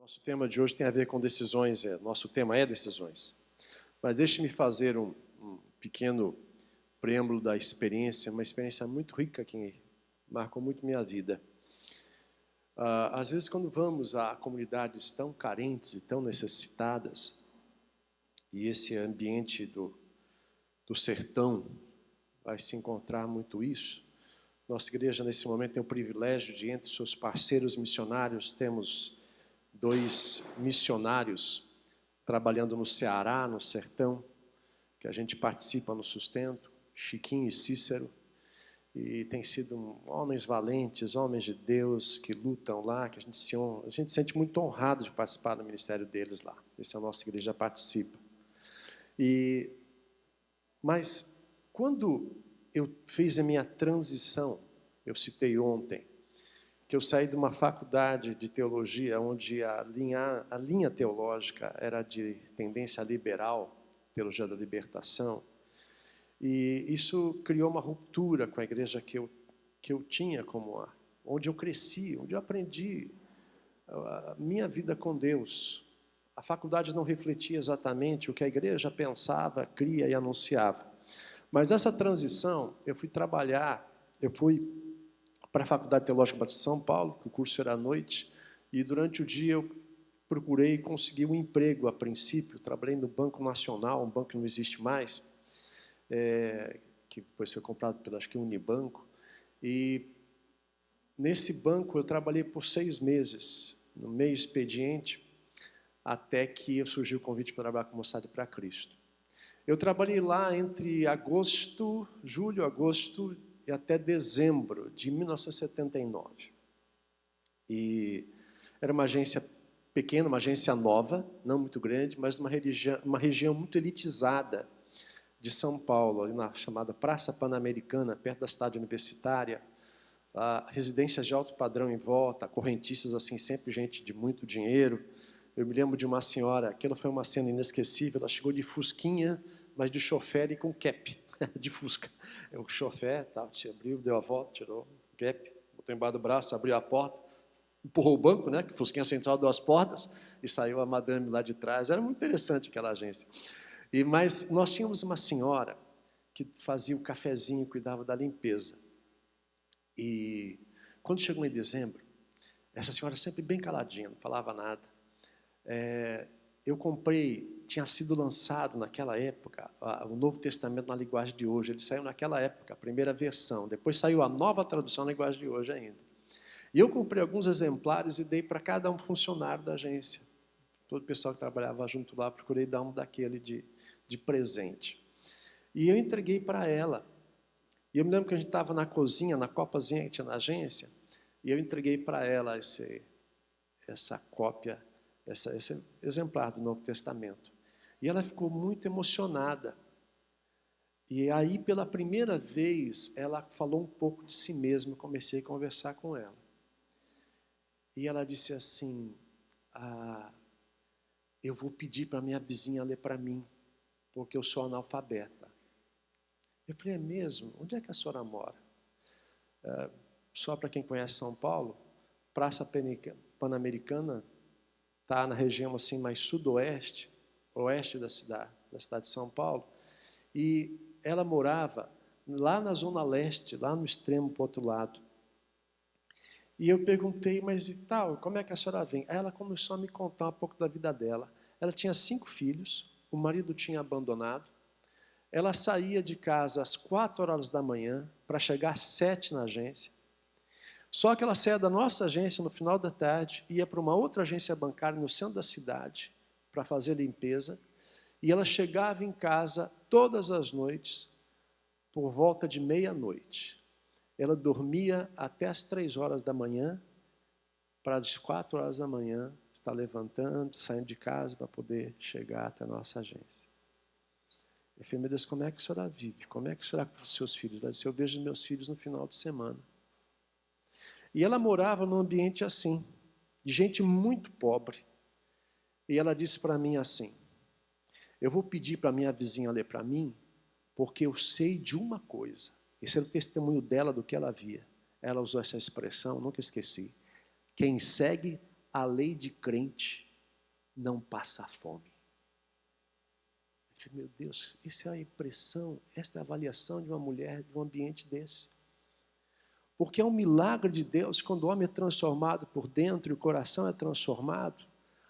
Nosso tema de hoje tem a ver com decisões, nosso tema é decisões. Mas deixe-me fazer um pequeno preâmbulo da experiência, uma experiência muito rica que marcou muito minha vida. Às vezes, quando vamos a comunidades tão carentes e tão necessitadas, e esse ambiente do sertão vai se encontrar muito isso. Nossa igreja, nesse momento, tem o privilégio de, entre seus parceiros missionários, temos 2 missionários trabalhando no Ceará, no sertão, que a gente participa no sustento, Chiquinho e Cícero, e tem sido homens valentes, homens de Deus que lutam lá, que a gente se sente muito honrado de participar do ministério deles lá. Essa é a nossa igreja participa. Mas quando eu fiz a minha transição, eu citei ontem, que eu saí de uma faculdade de teologia, onde a linha teológica era de tendência liberal, teologia da libertação, e isso criou uma ruptura com a igreja que eu tinha onde eu cresci, onde eu aprendi a minha vida com Deus. A faculdade não refletia exatamente o que a igreja pensava, cria e anunciava. Mas essa transição, eu fui para a Faculdade Teológica Batista de São Paulo, que o curso era à noite, e durante o dia eu procurei conseguir um emprego a princípio. Trabalhei no Banco Nacional, um banco que não existe mais, que depois foi comprado pelo, acho que, Unibanco, e nesse banco eu trabalhei por 6 meses, no meio expediente, até que surgiu o convite para trabalhar com Moçada para Cristo. Eu trabalhei lá entre julho, agosto e até dezembro de 1979. E era uma agência pequena, uma agência nova, não muito grande, mas uma região muito elitizada de São Paulo, ali na chamada Praça Pan-Americana, perto da cidade universitária, residências de alto padrão em volta, correntistas assim, sempre gente de muito dinheiro. Eu me lembro de uma senhora, aquela foi uma cena inesquecível, ela chegou de fusquinha, mas de chofer e com cap, de fusca. O chofer, te abriu, deu a volta, tirou o cap, botou embaixo do braço, abriu a porta, empurrou o banco, né, que fusquinha central deu as portas, e saiu a madame lá de trás. Era muito interessante aquela agência. Mas nós tínhamos uma senhora que fazia o cafezinho, cuidava da limpeza. E quando chegou em dezembro, essa senhora sempre bem caladinha, não falava nada. Eu comprei, tinha sido lançado naquela época o Novo Testamento na linguagem de hoje. Ele saiu naquela época, a primeira versão. Depois saiu a nova tradução na linguagem de hoje ainda. E eu comprei alguns exemplares e dei para cada um funcionário da agência. Todo o pessoal que trabalhava junto lá, procurei dar um daquele de presente. E eu entreguei para ela. E eu me lembro que a gente estava na cozinha, na copazinha que tinha na agência, e eu entreguei para ela essa cópia, esse exemplar do Novo Testamento. E ela ficou muito emocionada. E aí, pela primeira vez, ela falou um pouco de si mesma. Eu comecei a conversar com ela. E ela disse assim, eu vou pedir para minha vizinha ler para mim, porque eu sou analfabeta. Eu falei, é mesmo? Onde é que a senhora mora? Só para quem conhece São Paulo, Praça Pan-Americana está na região assim mais sudoeste, oeste da cidade de São Paulo, e ela morava lá na zona leste, lá no extremo para o outro lado. E eu perguntei, mas e tal, como é que a senhora vem? Aí ela começou a me contar um pouco da vida dela. Ela tinha 5 filhos, o marido tinha abandonado, ela saía de casa às 4 horas da manhã para chegar às 7 na agência. Só que ela saía da nossa agência no final da tarde, ia para uma outra agência bancária no centro da cidade para fazer limpeza, e ela chegava em casa todas as noites por volta de meia-noite. Ela dormia até as 3 horas da manhã, para às 4 horas da manhã estar levantando, saindo de casa para poder chegar até a nossa agência. Eu falei, meu Deus, como é que a senhora vive? Como é que a senhora com os seus filhos? Ela disse, eu vejo meus filhos no final de semana. E ela morava num ambiente assim, de gente muito pobre. E ela disse para mim assim, eu vou pedir para minha vizinha ler para mim, porque eu sei de uma coisa. Esse era o testemunho dela do que ela via. Ela usou essa expressão, nunca esqueci. Quem segue a lei de crente não passa fome. Eu falei, meu Deus, essa é a impressão, esta é a avaliação de uma mulher de um ambiente desse. Porque é um milagre de Deus, quando o homem é transformado por dentro e o coração é transformado,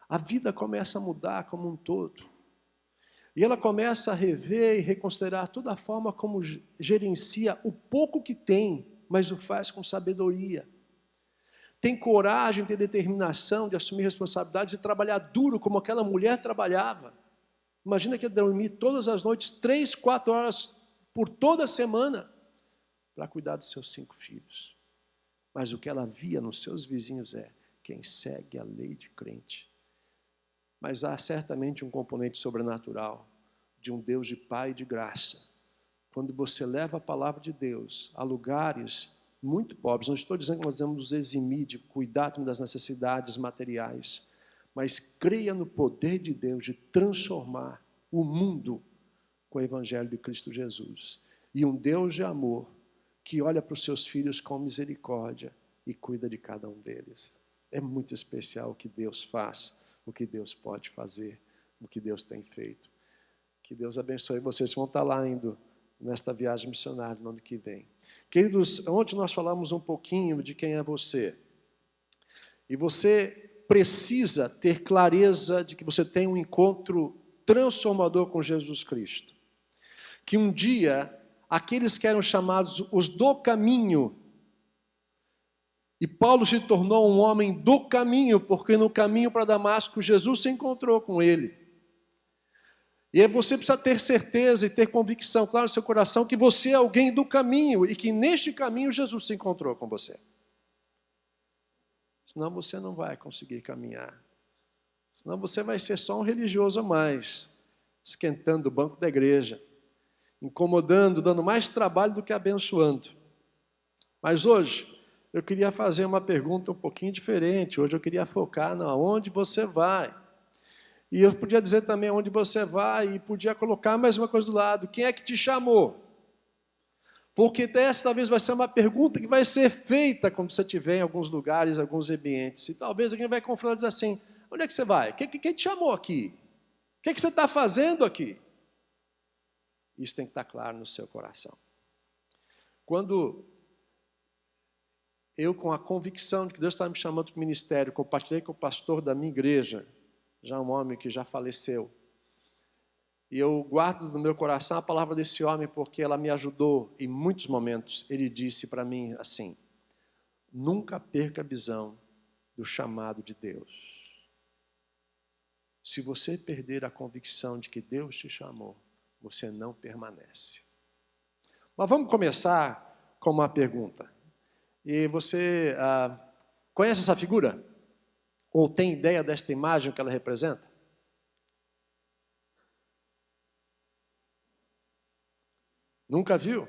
a vida começa a mudar como um todo. E ela começa a rever e reconsiderar toda a forma como gerencia o pouco que tem, mas o faz com sabedoria. Tem coragem, tem determinação de assumir responsabilidades e trabalhar duro como aquela mulher trabalhava. Imagina que ia dormir todas as noites, 3, 4 horas por toda a semana, para cuidar dos seus 5 filhos. Mas o que ela via nos seus vizinhos é quem segue a lei de crente. Mas há certamente um componente sobrenatural de um Deus de Pai e de graça. Quando você leva a palavra de Deus a lugares muito pobres, não estou dizendo que nós devemos nos eximir de cuidar das necessidades materiais, mas creia no poder de Deus de transformar o mundo com o Evangelho de Cristo Jesus. E um Deus de amor que olha para os seus filhos com misericórdia e cuida de cada um deles. É muito especial o que Deus faz, o que Deus pode fazer, o que Deus tem feito. Que Deus abençoe vocês. Vão estar lá indo nesta viagem missionária no ano que vem. Queridos, ontem nós falamos um pouquinho de quem é você. E você precisa ter clareza de que você tem um encontro transformador com Jesus Cristo. Que um dia, aqueles que eram chamados os do caminho, e Paulo se tornou um homem do caminho, porque no caminho para Damasco, Jesus se encontrou com ele. E aí você precisa ter certeza e ter convicção, claro, no seu coração, que você é alguém do caminho, e que neste caminho Jesus se encontrou com você. Senão você não vai conseguir caminhar. Senão você vai ser só um religioso a mais, esquentando o banco da igreja, incomodando, dando mais trabalho do que abençoando. Mas hoje, eu queria fazer uma pergunta um pouquinho diferente. Hoje eu queria focar no aonde você vai. E eu podia dizer também aonde você vai e podia colocar mais uma coisa do lado. Quem é que te chamou? Porque essa talvez vai ser uma pergunta que vai ser feita quando você estiver em alguns lugares, alguns ambientes. E talvez alguém vai confrontar e dizer assim, onde é que você vai? Quem te chamou aqui? O que você está fazendo aqui? Isso tem que estar claro no seu coração. Quando eu, com a convicção de que Deus estava me chamando para o ministério, compartilhei com o pastor da minha igreja, já um homem que já faleceu, e eu guardo no meu coração a palavra desse homem porque ela me ajudou em muitos momentos. Ele disse para mim assim, nunca perca a visão do chamado de Deus. Se você perder a convicção de que Deus te chamou, você não permanece. Mas vamos começar com uma pergunta. E você conhece essa figura? Ou tem ideia desta imagem que ela representa? Nunca viu?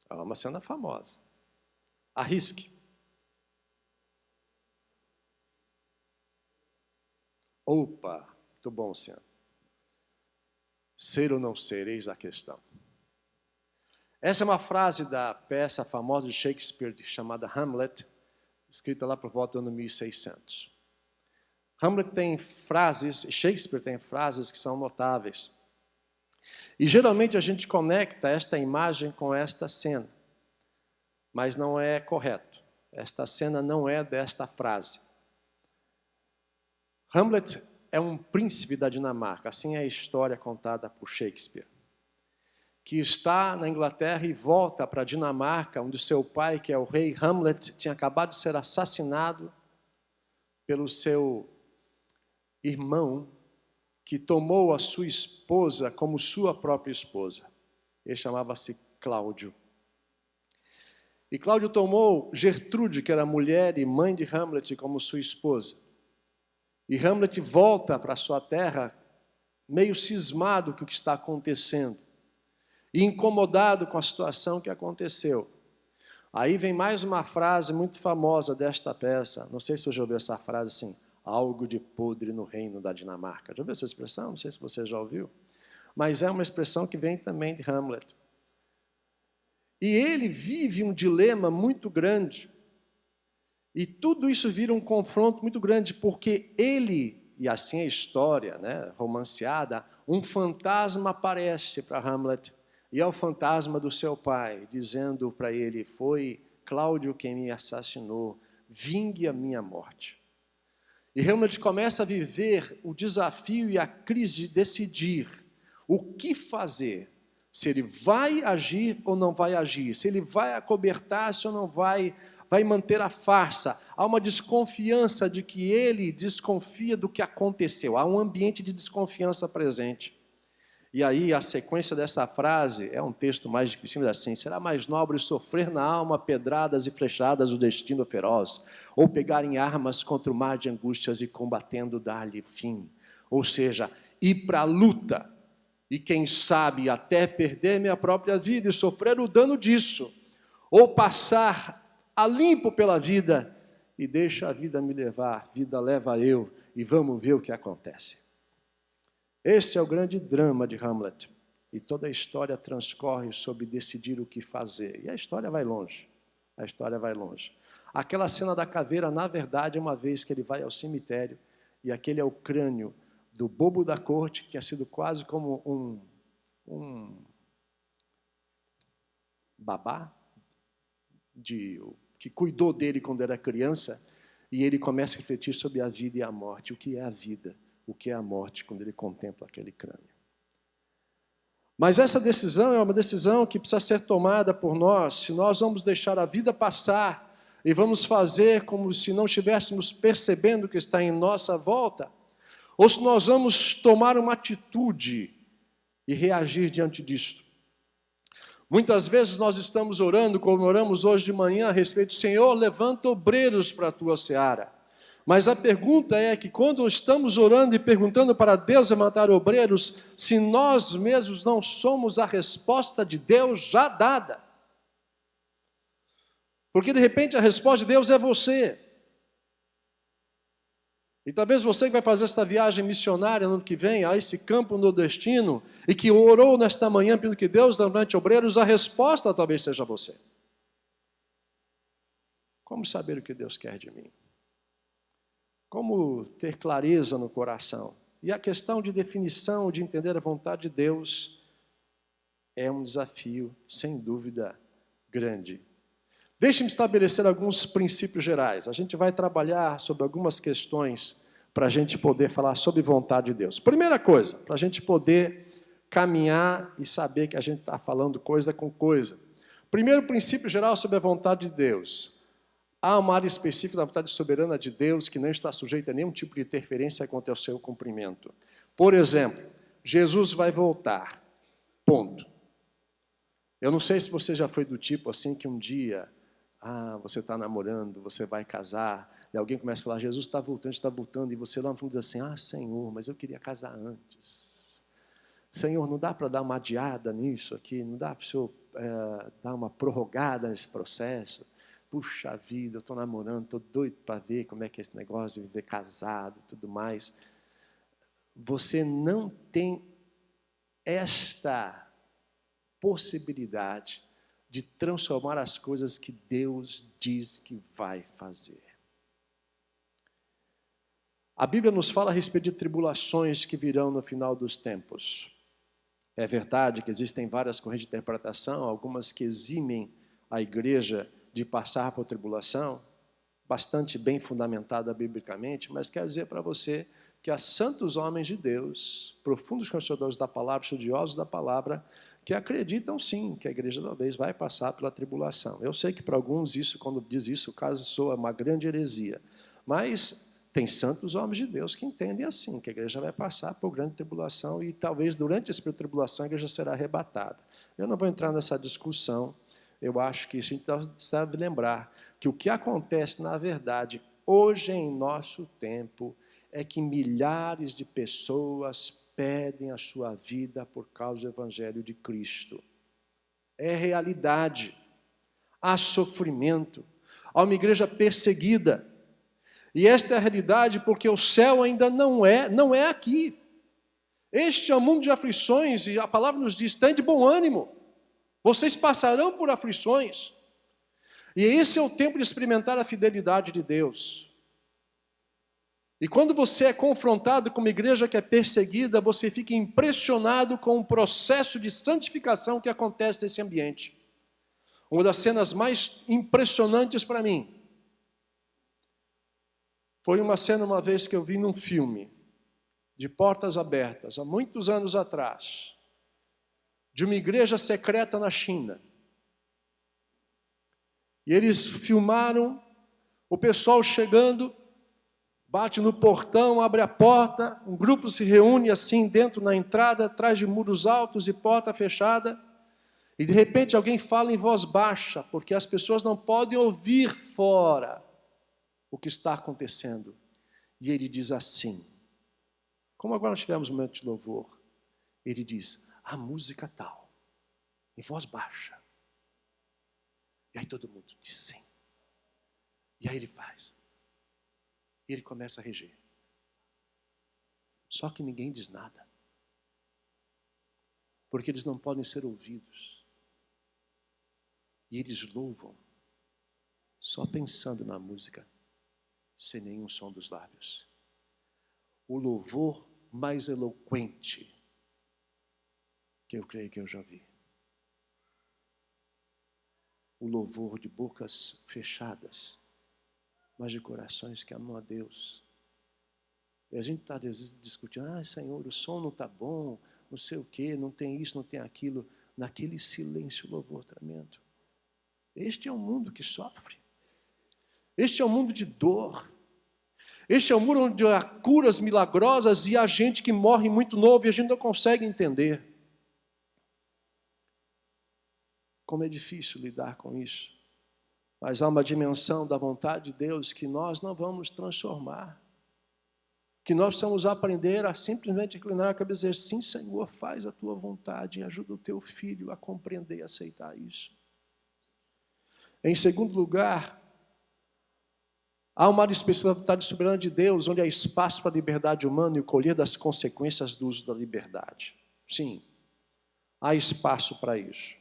É uma cena famosa. Arrisque. Opa, muito bom, senhor. Ser ou não ser, eis a questão. Essa é uma frase da peça famosa de Shakespeare, chamada Hamlet, escrita lá por volta do ano 1600. Hamlet tem frases, Shakespeare tem frases que são notáveis. E geralmente a gente conecta esta imagem com esta cena, mas não é correto. Esta cena não é desta frase. Hamlet é um príncipe da Dinamarca, assim é a história contada por Shakespeare, que está na Inglaterra e volta para a Dinamarca, onde seu pai, que é o rei Hamlet, tinha acabado de ser assassinado pelo seu irmão, que tomou a sua esposa como sua própria esposa. Ele chamava-se Cláudio. E Cláudio tomou Gertrude, que era mulher e mãe de Hamlet, como sua esposa. E Hamlet volta para sua terra meio cismado com o que está acontecendo e incomodado com a situação que aconteceu. Aí vem mais uma frase muito famosa desta peça. Não sei se você já ouviu essa frase assim, algo de podre no reino da Dinamarca. Já ouviu essa expressão? Não sei se você já ouviu. Mas é uma expressão que vem também de Hamlet. E ele vive um dilema muito grande. E tudo isso vira um confronto muito grande, porque ele, e assim a história, né, romanceada, um fantasma aparece para Hamlet, e é o fantasma do seu pai, dizendo para ele: foi Cláudio quem me assassinou, vingue a minha morte. E Hamlet começa a viver o desafio e a crise de decidir o que fazer, se ele vai agir ou não vai agir, se ele vai acobertar-se ou não vai manter a farsa. Há uma desconfiança de que ele desconfia do que aconteceu, há um ambiente de desconfiança presente. E aí a sequência dessa frase é um texto mais difícil, mas assim: será mais nobre sofrer na alma pedradas e flechadas do destino feroz, ou pegar em armas contra o mar de angústias e combatendo dar-lhe fim. Ou seja, ir para a luta, e quem sabe até perder minha própria vida e sofrer o dano disso, ou passar a limpo pela vida e deixa a vida me levar, vida leva eu, e vamos ver o que acontece. Esse é o grande drama de Hamlet, e toda a história transcorre sobre decidir o que fazer, e a história vai longe, a história vai longe. Aquela cena da caveira, na verdade, é uma vez que ele vai ao cemitério, e aquele é o crânio do bobo da corte, que tinha sido quase como um babá, que cuidou dele quando era criança, e ele começa a refletir sobre a vida e a morte. O que é a vida? O que é a morte, quando ele contempla aquele crânio? Mas essa decisão é uma decisão que precisa ser tomada por nós, se nós vamos deixar a vida passar e vamos fazer como se não estivéssemos percebendo o que está em nossa volta, ou se nós vamos tomar uma atitude e reagir diante disto. Muitas vezes nós estamos orando, como oramos hoje de manhã, a respeito do Senhor, levanta obreiros para a tua seara. Mas a pergunta é que quando estamos orando e perguntando para Deus levantar obreiros, se nós mesmos não somos a resposta de Deus já dada. Porque de repente a resposta de Deus é você. E talvez você que vai fazer esta viagem missionária no ano que vem, a esse campo nordestino, e que orou nesta manhã pelo que Deus levante obreiros, a resposta talvez seja você. Como saber o que Deus quer de mim? Como ter clareza no coração? E a questão de definição, de entender a vontade de Deus, é um desafio, sem dúvida, grande. Deixe-me estabelecer alguns princípios gerais. A gente vai trabalhar sobre algumas questões para a gente poder falar sobre vontade de Deus. Primeira coisa, para a gente poder caminhar e saber que a gente está falando coisa com coisa. Primeiro princípio geral sobre a vontade de Deus. Há uma área específica da vontade soberana de Deus que não está sujeita a nenhum tipo de interferência quanto ao seu cumprimento. Por exemplo, Jesus vai voltar. Ponto. Eu não sei se você já foi do tipo assim que um dia... você está namorando, você vai casar, e alguém começa a falar: Jesus está voltando, e você lá no fundo diz assim: Senhor, mas eu queria casar antes. Senhor, não dá para dar uma adiada nisso aqui? Não dá para o Senhor dar uma prorrogada nesse processo? Puxa vida, eu estou namorando, estou doido para ver como é que é esse negócio de viver casado e tudo mais. Você não tem esta possibilidade de transformar as coisas que Deus diz que vai fazer. A Bíblia nos fala a respeito de tribulações que virão no final dos tempos. É verdade que existem várias correntes de interpretação, algumas que eximem a igreja de passar por tribulação, bastante bem fundamentada biblicamente, mas quero dizer para você que há santos homens de Deus, profundos conhecedores da palavra, estudiosos da palavra, que acreditam sim que a igreja talvez vai passar pela tribulação. Eu sei que para alguns isso, quando diz isso, o caso soa uma grande heresia, mas tem santos homens de Deus que entendem assim, que a igreja vai passar por grande tribulação e talvez durante essa tribulação a igreja será arrebatada. Eu não vou entrar nessa discussão, eu acho que a gente deve lembrar que o que acontece na verdade hoje em nosso tempo é que milhares de pessoas perdem a sua vida por causa do Evangelho de Cristo. É realidade. Há sofrimento. Há uma igreja perseguida. E esta é a realidade porque o céu ainda não é aqui. Este é um mundo de aflições e a palavra nos diz: tem de bom ânimo. Vocês passarão por aflições. E esse é o tempo de experimentar a fidelidade de Deus. E quando você é confrontado com uma igreja que é perseguida, você fica impressionado com o processo de santificação que acontece nesse ambiente. Uma das cenas mais impressionantes para mim foi uma cena uma vez que eu vi num filme, de portas abertas, há muitos anos atrás, de uma igreja secreta na China. E eles filmaram o pessoal chegando, bate no portão, abre a porta, um grupo se reúne assim dentro na entrada, atrás de muros altos e porta fechada, e de repente alguém fala em voz baixa, porque as pessoas não podem ouvir fora o que está acontecendo. E ele diz assim, como agora nós tivemos um momento de louvor, ele diz, a música tal, em voz baixa. E aí todo mundo diz sim. E aí ele faz. E ele começa a reger. Só que ninguém diz nada. Porque eles não podem ser ouvidos. E eles louvam, só pensando na música, sem nenhum som dos lábios. O louvor mais eloquente que eu creio que eu já vi. O louvor de bocas fechadas, mas de corações que amam a Deus. E a gente está às vezes discutindo, Senhor, o som não está bom, não sei o quê, não tem isso, não tem aquilo. Naquele silêncio, louvor tremendo. Este é um mundo que sofre. Este é um mundo de dor. Este é um mundo onde há curas milagrosas e há gente que morre muito novo e a gente não consegue entender. Como é difícil lidar com isso. Mas há uma dimensão da vontade de Deus que nós não vamos transformar. Que nós precisamos aprender a simplesmente inclinar a cabeça e dizer, sim, Senhor, faz a tua vontade e ajuda o teu filho a compreender e aceitar isso. Em segundo lugar, há uma especificidade soberana de Deus, onde há espaço para a liberdade humana e o colher das consequências do uso da liberdade. Sim, há espaço para isso.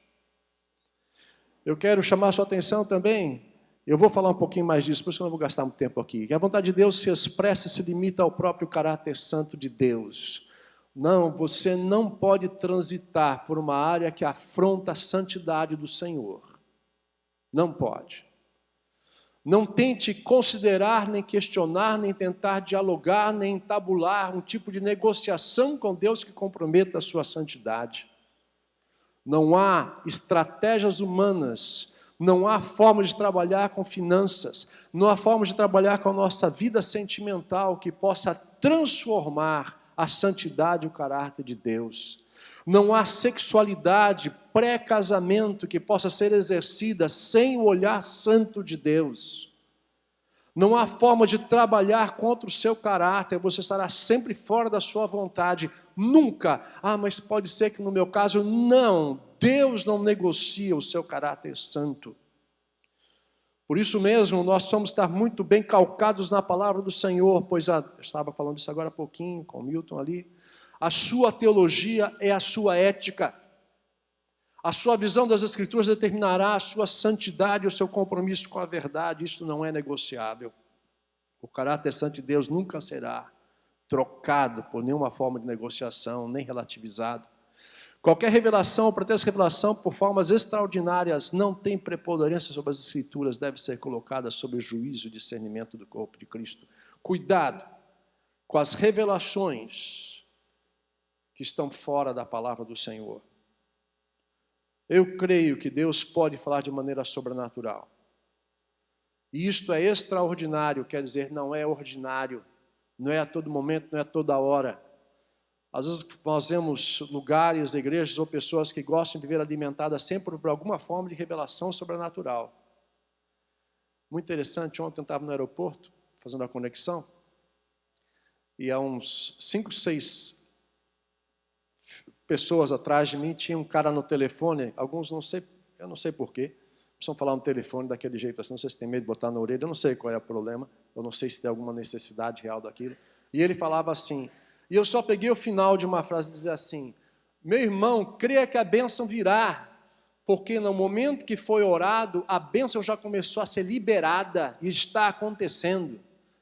Eu quero chamar a sua atenção também, eu vou falar um pouquinho mais disso, por isso que eu não vou gastar muito tempo aqui, que a vontade de Deus se expressa e se limita ao próprio caráter santo de Deus. Não, você não pode transitar por uma área que afronta a santidade do Senhor. Não pode. Não tente considerar, nem questionar, nem tentar dialogar, nem tabular um tipo de negociação com Deus que comprometa a sua santidade. Não há estratégias humanas, não há forma de trabalhar com finanças, não há forma de trabalhar com a nossa vida sentimental que possa transformar a santidade e o caráter de Deus. Não há sexualidade pré-casamento que possa ser exercida sem o olhar santo de Deus. Não há forma de trabalhar contra o seu caráter, você estará sempre fora da sua vontade, nunca. Mas pode ser que no meu caso, não, Deus não negocia o seu caráter santo. Por isso mesmo, nós vamos estar muito bem calcados na palavra do Senhor, pois eu estava falando isso agora há pouquinho, com o Milton ali, a sua teologia é a sua ética. A sua visão das Escrituras determinará a sua santidade e o seu compromisso com a verdade. Isso não é negociável. O caráter santo de Deus nunca será trocado por nenhuma forma de negociação, nem relativizado. Qualquer revelação ou pretexto revelação por formas extraordinárias não tem preponderância sobre as Escrituras, deve ser colocada sob o juízo e discernimento do corpo de Cristo. Cuidado com as revelações que estão fora da palavra do Senhor. Eu creio que Deus pode falar de maneira sobrenatural. E isto é extraordinário, quer dizer, não é ordinário, não é a todo momento, não é a toda hora. Às vezes nós vemos lugares, igrejas ou pessoas que gostam de ver alimentadas sempre por alguma forma de revelação sobrenatural. Muito interessante, ontem eu estava no aeroporto, fazendo a conexão, e há uns 5, 6 pessoas atrás de mim, tinha um cara no telefone, alguns não sei, eu não sei porquê, precisam falar no telefone daquele jeito assim, não sei se tem medo de botar na orelha, eu não sei qual é o problema, eu não sei se tem alguma necessidade real daquilo, e ele falava assim, e eu só peguei o final de uma frase e dizia assim, meu irmão, creia que a bênção virá, porque no momento que foi orado, a bênção já começou a ser liberada e está acontecendo.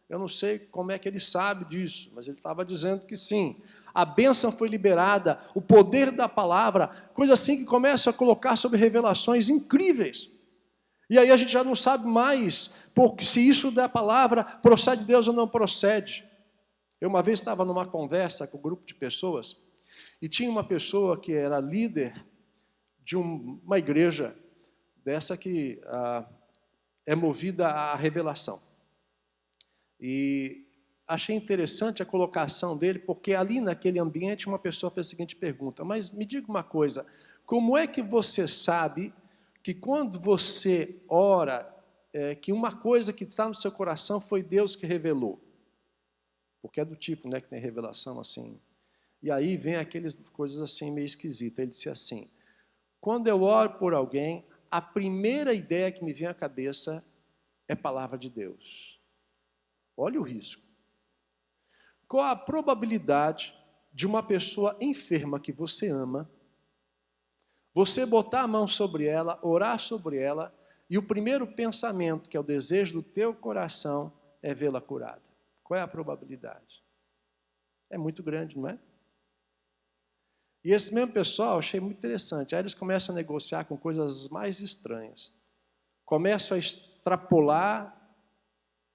Eu não sei como é que ele sabe disso, mas ele estava dizendo que sim. A bênção foi liberada, o poder da palavra, coisa assim que começa a colocar sobre revelações incríveis. E aí a gente já não sabe mais porque se isso da palavra procede de Deus ou não procede. Eu uma vez estava numa conversa com um grupo de pessoas e tinha uma pessoa que era líder de uma igreja dessa que é movida à revelação. E achei interessante a colocação dele, porque ali naquele ambiente uma pessoa fez a seguinte pergunta: mas me diga uma coisa, como é que você sabe que quando você ora, que uma coisa que está no seu coração foi Deus que revelou? Porque é do tipo, né, que tem revelação assim. E aí vem aquelas coisas assim meio esquisitas. Ele disse assim: quando eu oro por alguém, a primeira ideia que me vem à cabeça é palavra de Deus. Olha o risco. Qual a probabilidade de uma pessoa enferma que você ama, você botar a mão sobre ela, orar sobre ela, e o primeiro pensamento, que é o desejo do teu coração, é vê-la curada? Qual é a probabilidade? É muito grande, não é? E esse mesmo pessoal, achei muito interessante. Aí eles começam a negociar com coisas mais estranhas. Começam a extrapolar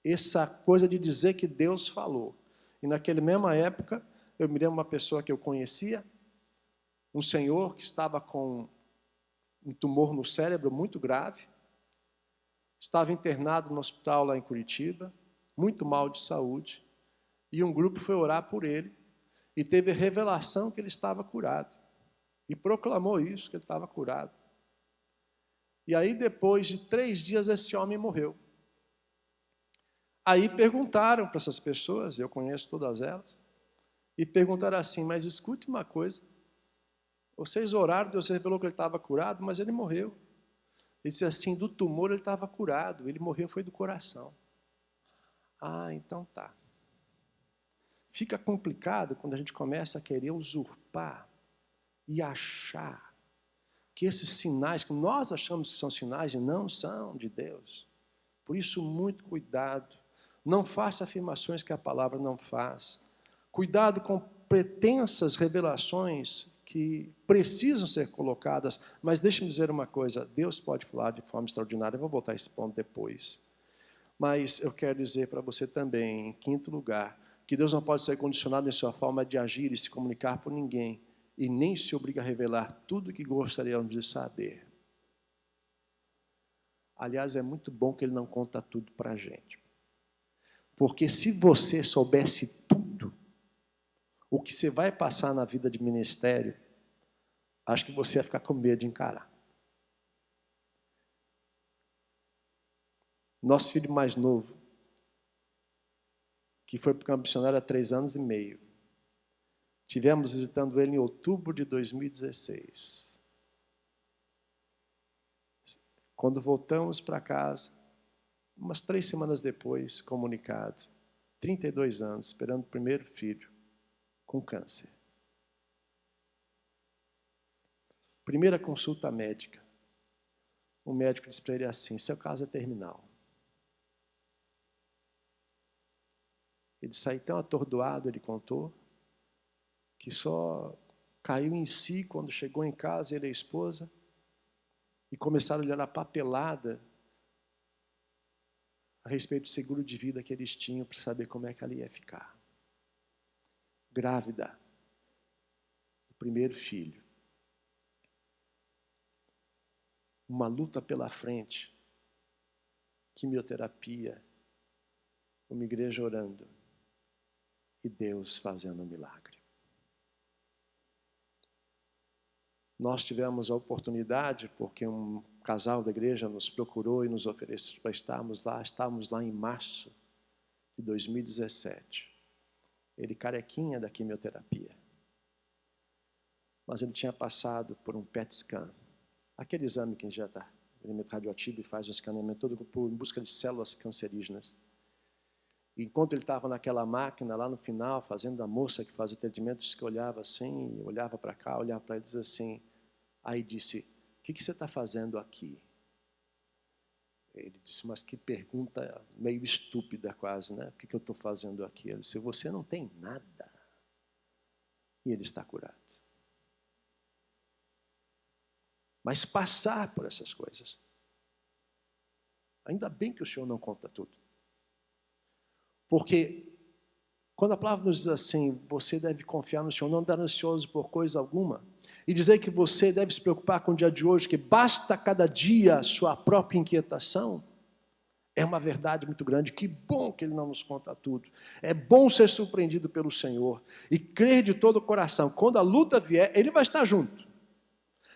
essa coisa de dizer que Deus falou. E naquela mesma época, eu me lembro de uma pessoa que eu conhecia, um senhor que estava com um tumor no cérebro muito grave, estava internado no hospital lá em Curitiba, muito mal de saúde, e um grupo foi orar por ele, e teve revelação que ele estava curado. E proclamou isso, que ele estava curado. E aí, depois de 3 dias, esse homem morreu. Aí perguntaram para essas pessoas, eu conheço todas elas, e perguntaram assim: mas escute uma coisa, vocês oraram, Deus revelou que ele estava curado, mas ele morreu. Ele disse assim: do tumor ele estava curado, ele morreu foi do coração. Ah, então tá. Fica complicado quando a gente começa a querer usurpar e achar que esses sinais, que nós achamos que são sinais, e não são de Deus. Por isso, muito cuidado. Não faça afirmações que a palavra não faz. Cuidado com pretensas revelações que precisam ser colocadas. Mas deixe-me dizer uma coisa, Deus pode falar de forma extraordinária, eu vou voltar a esse ponto depois. Mas eu quero dizer para você também, em quinto lugar, que Deus não pode ser condicionado em sua forma de agir e se comunicar por ninguém, e nem se obriga a revelar tudo o que gostaríamos de saber. Aliás, é muito bom que Ele não conta tudo para a gente. Porque se você soubesse tudo, o que você vai passar na vida de ministério, acho que você ia ficar com medo de encarar. Nosso filho mais novo, que foi para o campo missionário há 3 anos e meio, tivemos visitando ele em outubro de 2016. Quando voltamos para casa, umas 3 semanas depois, comunicado, 32 anos, esperando o primeiro filho, com câncer. Primeira consulta médica. O médico disse para ele assim: seu caso é terminal. Ele saiu tão atordoado, ele contou, que só caiu em si quando chegou em casa, ele e a esposa, e começaram a olhar a papelada a respeito do seguro de vida que eles tinham para saber como é que ela ia ficar. Grávida, o primeiro filho. Uma luta pela frente, quimioterapia, uma igreja orando e Deus fazendo um milagre. Nós tivemos a oportunidade, porque um casal da igreja nos procurou e nos ofereceu para estarmos lá. Estávamos lá em março de 2017. Ele carequinha da quimioterapia. Mas ele tinha passado por um PET scan. Aquele exame que injeta elemento radioativo e faz um escaneamento todo em busca de células cancerígenas. E enquanto ele estava naquela máquina, lá no final, fazendo a moça que faz atendimentos, que olhava assim, olhava para cá, olhava para ele e dizia assim, aí disse: que você está fazendo aqui? Ele disse, mas que pergunta meio estúpida quase, né? O que eu estou fazendo aqui? Ele disse, você não tem nada. E ele está curado. Mas passar por essas coisas. Ainda bem que o Senhor não conta tudo. Porque quando a palavra nos diz assim, você deve confiar no Senhor, não andar ansioso por coisa alguma, e dizer que você deve se preocupar com o dia de hoje, que basta cada dia a sua própria inquietação, é uma verdade muito grande. Que bom que Ele não nos conta tudo. É bom ser surpreendido pelo Senhor e crer de todo o coração. Quando a luta vier, Ele vai estar junto.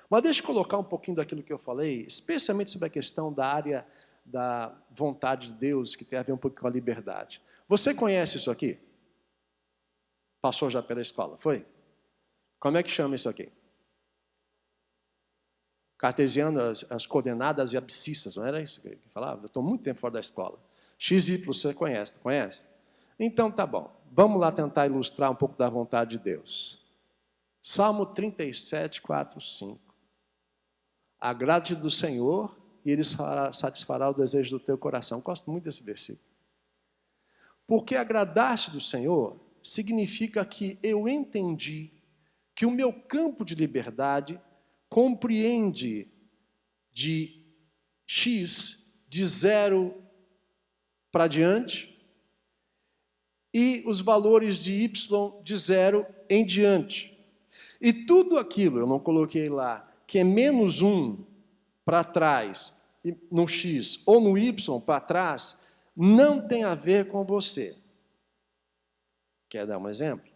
Mas deixa eu colocar um pouquinho daquilo que eu falei, especialmente sobre a questão da área da vontade de Deus, que tem a ver um pouco com a liberdade. Você conhece isso aqui? Passou já pela escola, foi? Como é que chama isso aqui? Cartesiano, as coordenadas e abscissas, não era isso que ele falava? Eu estou muito tempo fora da escola. XY, você conhece? Conhece? Então tá bom. Vamos lá tentar ilustrar um pouco da vontade de Deus. Salmo 37, 4, 5. Agrade-te do Senhor e Ele satisfará o desejo do teu coração. Gosto muito desse versículo. Porque agradar-se do Senhor significa que eu entendi que o meu campo de liberdade compreende de X, de 0 para diante, e os valores de Y de 0 em diante. E tudo aquilo, eu não coloquei lá, que é menos 1 para trás, no X, ou no Y para trás, não tem a ver com você. Quer dar um exemplo?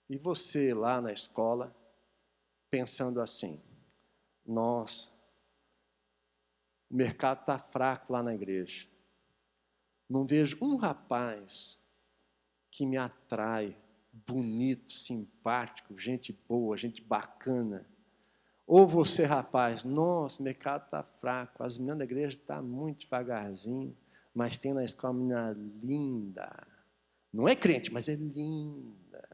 E você lá na escola, pensando assim, nossa, o mercado está fraco lá na igreja. Não vejo um rapaz que me atrai, bonito, simpático, gente boa, gente bacana. Ou você, rapaz, nossa, o mercado está fraco, as meninas da igreja estão muito devagarzinho, mas tem na escola uma menina linda. Não é crente, mas é linda.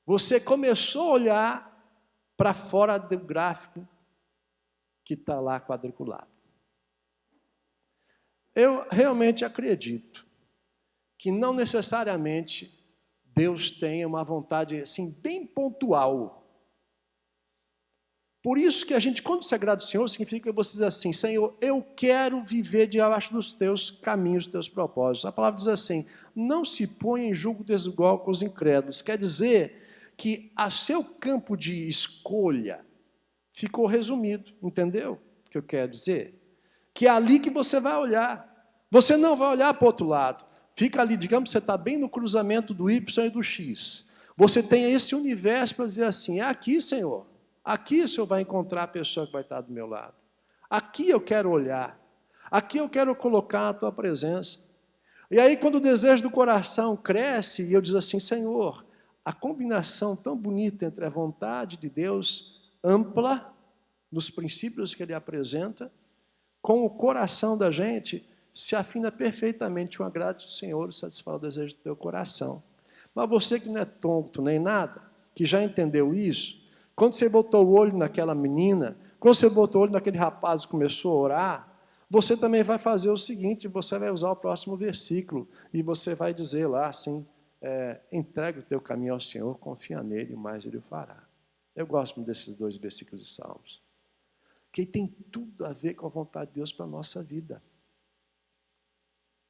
Você começou a olhar para fora do gráfico que está lá quadriculado. Eu realmente acredito que não necessariamente Deus tenha uma vontade assim, bem pontual. Por isso que a gente, quando se agrada ao Senhor, significa que você diz assim, Senhor, eu quero viver debaixo dos teus caminhos, dos teus propósitos. A palavra diz assim, não se ponha em julgo desigual com os incrédulos. Quer dizer que a seu campo de escolha ficou resumido, entendeu o que eu quero dizer? Que é ali que você vai olhar. Você não vai olhar para o outro lado. Fica ali, digamos, você está bem no cruzamento do Y e do X. Você tem esse universo para dizer assim, é aqui, Senhor. Aqui o Senhor vai encontrar a pessoa que vai estar do meu lado. Aqui eu quero olhar. Aqui eu quero colocar a tua presença. E aí, quando o desejo do coração cresce, e eu digo assim, Senhor, a combinação tão bonita entre a vontade de Deus ampla, nos princípios que Ele apresenta, com o coração da gente, se afina perfeitamente o agrado do Senhor e satisfaz o desejo do teu coração. Mas você que não é tonto nem nada, que já entendeu isso, quando você botou o olho naquela menina, quando você botou o olho naquele rapaz e começou a orar, você também vai fazer o seguinte, você vai usar o próximo versículo, e você vai dizer lá assim, entregue o teu caminho ao Senhor, confia nele, mais Ele o fará. Eu gosto muito desses 2 versículos de Salmos, que tem tudo a ver com a vontade de Deus para a nossa vida.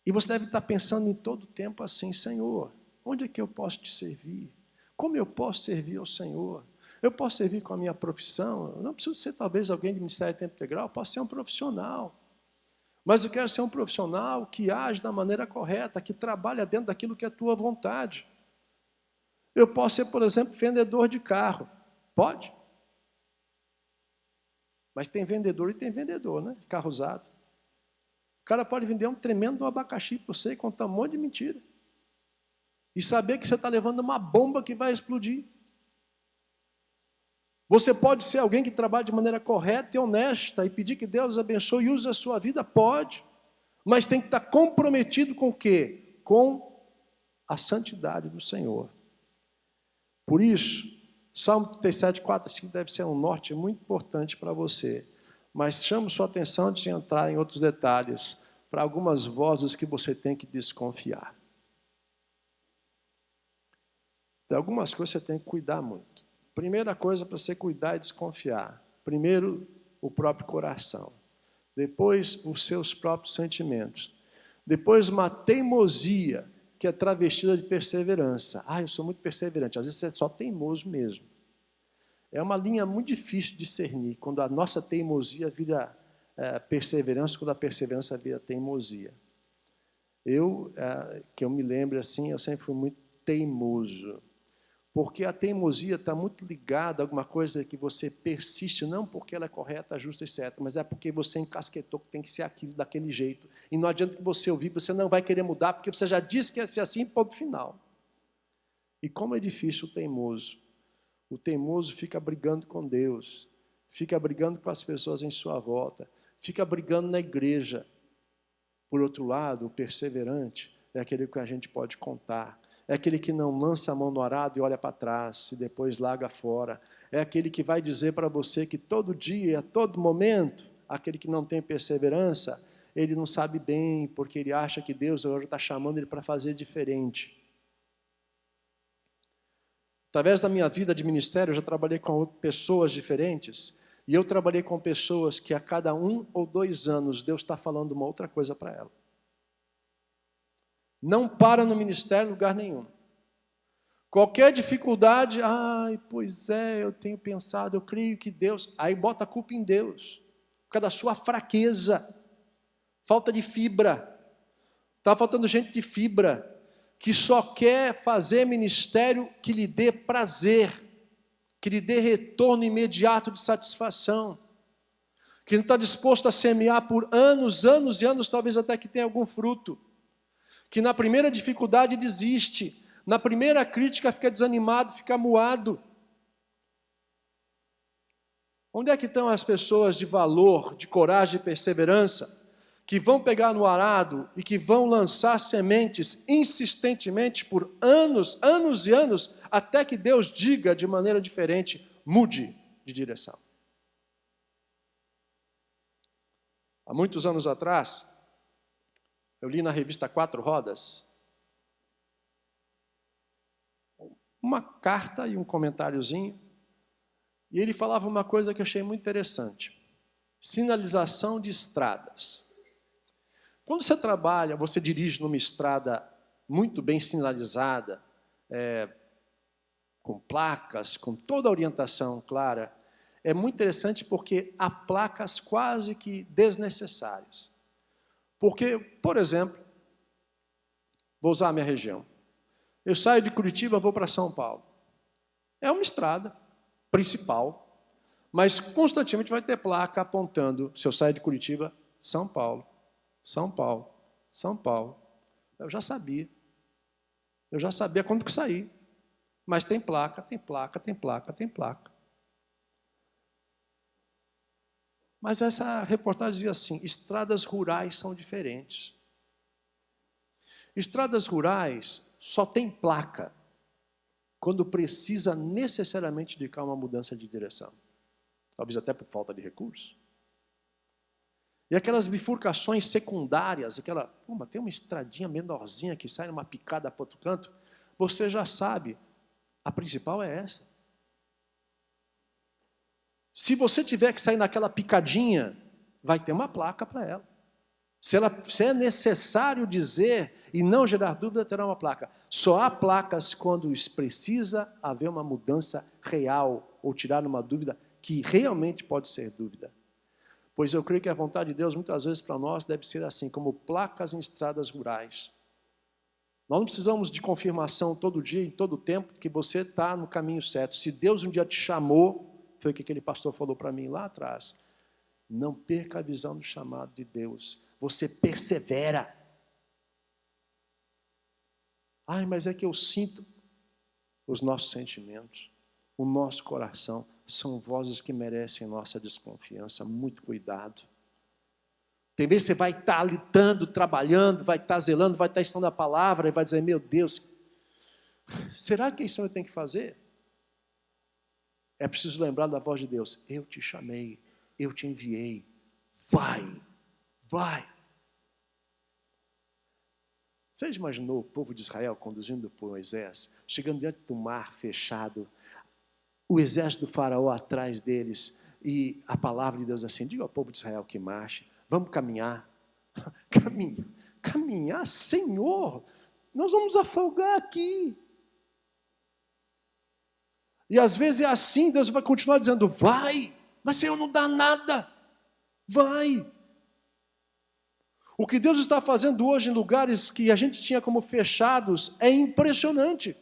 E você deve estar pensando em todo o tempo assim, Senhor, onde é que eu posso te servir? Como eu posso servir ao Senhor? Eu posso servir com a minha profissão, eu não preciso ser talvez alguém de ministério de tempo integral, eu posso ser um profissional. Mas eu quero ser um profissional que age da maneira correta, que trabalha dentro daquilo que é a tua vontade. Eu posso ser, por exemplo, vendedor de carro. Pode? Mas tem vendedor e tem vendedor, né? De carro usado. O cara pode vender um tremendo abacaxi para você e contar um monte de mentira. E saber que você está levando uma bomba que vai explodir. Você pode ser alguém que trabalha de maneira correta e honesta e pedir que Deus abençoe e use a sua vida? Pode. Mas tem que estar comprometido com o quê? Com a santidade do Senhor. Por isso, Salmo 37, 4 e 5 deve ser um norte muito importante para você. Mas chamo sua atenção antes de entrar em outros detalhes, para algumas vozes que você tem que desconfiar. Tem algumas coisas que você tem que cuidar muito. Primeira coisa para você cuidar e desconfiar. Primeiro, o próprio coração. Depois, os seus próprios sentimentos. Depois, uma teimosia, que é travestida de perseverança. Eu sou muito perseverante. Às vezes você é só teimoso mesmo. É uma linha muito difícil de discernir, quando a nossa teimosia vira perseverança, quando a perseverança vira teimosia. Que eu me lembro assim, eu sempre fui muito teimoso. Porque a teimosia está muito ligada a alguma coisa que você persiste, não porque ela é correta, justa e certa, mas é porque você encasquetou que tem que ser aquilo daquele jeito. E não adianta que você ouvir, você não vai querer mudar, porque você já disse que ia ser assim, ponto final. E como é difícil o teimoso. O teimoso fica brigando com Deus, fica brigando com as pessoas em sua volta, fica brigando na igreja. Por outro lado, o perseverante é aquele que a gente pode contar. É aquele que não lança a mão no arado e olha para trás, e depois larga fora. É aquele que vai dizer para você que todo dia, a todo momento, aquele que não tem perseverança, ele não sabe bem, porque ele acha que Deus agora está chamando ele para fazer diferente. Através da minha vida de ministério, eu já trabalhei com pessoas diferentes, e eu trabalhei com pessoas que a cada 1 ou 2 anos, Deus está falando uma outra coisa para ela. Não para no ministério em lugar nenhum. Qualquer dificuldade, pois é, eu tenho pensado, eu creio que Deus... Aí bota a culpa em Deus, por causa da sua fraqueza, falta de fibra. Está faltando gente de fibra, que só quer fazer ministério que lhe dê prazer, que lhe dê retorno imediato de satisfação, que não está disposto a semear por anos, anos e anos, talvez até que tenha algum fruto, que na primeira dificuldade desiste, na primeira crítica fica desanimado, fica amuado. Onde é que estão as pessoas de valor, de coragem e perseverança, que vão pegar no arado e que vão lançar sementes insistentemente por anos, anos e anos, até que Deus diga de maneira diferente, mude de direção? Há muitos anos atrás, eu li na revista Quatro Rodas uma carta e um comentáriozinho, e ele falava uma coisa que eu achei muito interessante. Sinalização de estradas. Quando você trabalha, você dirige numa estrada muito bem sinalizada, com placas, com toda a orientação clara, é muito interessante porque há placas quase que desnecessárias. Porque, por exemplo, vou usar a minha região. Eu saio de Curitiba, vou para São Paulo. É uma estrada principal, mas constantemente vai ter placa apontando, se eu saio de Curitiba, São Paulo, São Paulo, São Paulo. Eu já sabia quando que sair. Mas tem placa, tem placa, tem placa, tem placa. Mas essa reportagem dizia assim, estradas rurais são diferentes. Estradas rurais só tem placa quando precisa necessariamente indicar uma mudança de direção. Talvez até por falta de recursos. E aquelas bifurcações secundárias, tem uma estradinha menorzinha que sai numa picada para outro canto, você já sabe, a principal é essa. Se você tiver que sair naquela picadinha, vai ter uma placa para ela. Se é necessário dizer e não gerar dúvida, terá uma placa. Só há placas quando precisa haver uma mudança real ou tirar uma dúvida que realmente pode ser dúvida. Pois eu creio que a vontade de Deus, muitas vezes para nós, deve ser assim, como placas em estradas rurais. Nós não precisamos de confirmação todo dia, em todo tempo, que você está no caminho certo. Se Deus um dia te chamou, foi o que aquele pastor falou para mim lá atrás, não perca a visão do chamado de Deus. Você persevera. Mas é que eu sinto. Os nossos sentimentos, o nosso coração, são vozes que merecem nossa desconfiança. Muito cuidado. Tem vezes que você vai estar lutando, trabalhando, vai estar zelando, vai estar estudando a palavra e vai dizer, meu Deus, será que isso eu tenho que fazer? É preciso lembrar da voz de Deus. Eu te chamei, eu te enviei. Vai, vai. Você já imaginou o povo de Israel conduzindo por Moisés, chegando diante do mar fechado, o exército do faraó atrás deles, e a palavra de Deus assim, diga ao povo de Israel que marche, vamos caminhar. Caminhar, Senhor, nós vamos afogar aqui. E às vezes é assim, Deus vai continuar dizendo, vai, mas Senhor, não dá nada, vai. O que Deus está fazendo hoje em lugares que a gente tinha como fechados é impressionante.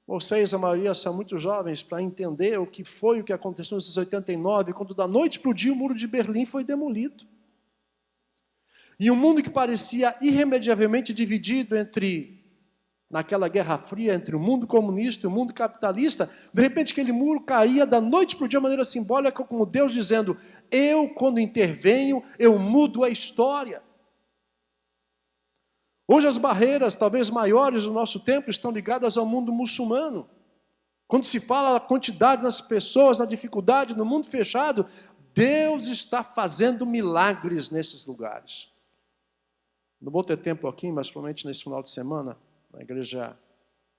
Vocês, a maioria, são muito jovens para entender o que foi o que aconteceu em 1989, quando da noite para o dia o muro de Berlim foi demolido. E um mundo que parecia irremediavelmente dividido naquela Guerra Fria, entre o mundo comunista e o mundo capitalista, de repente aquele muro caía da noite para o dia de maneira simbólica, como Deus dizendo, eu, quando intervenho, eu mudo a história. Hoje as barreiras, talvez maiores do nosso tempo, estão ligadas ao mundo muçulmano. Quando se fala da quantidade das pessoas, da dificuldade no mundo fechado, Deus está fazendo milagres nesses lugares. Não vou ter tempo aqui, mas provavelmente nesse final de semana, na igreja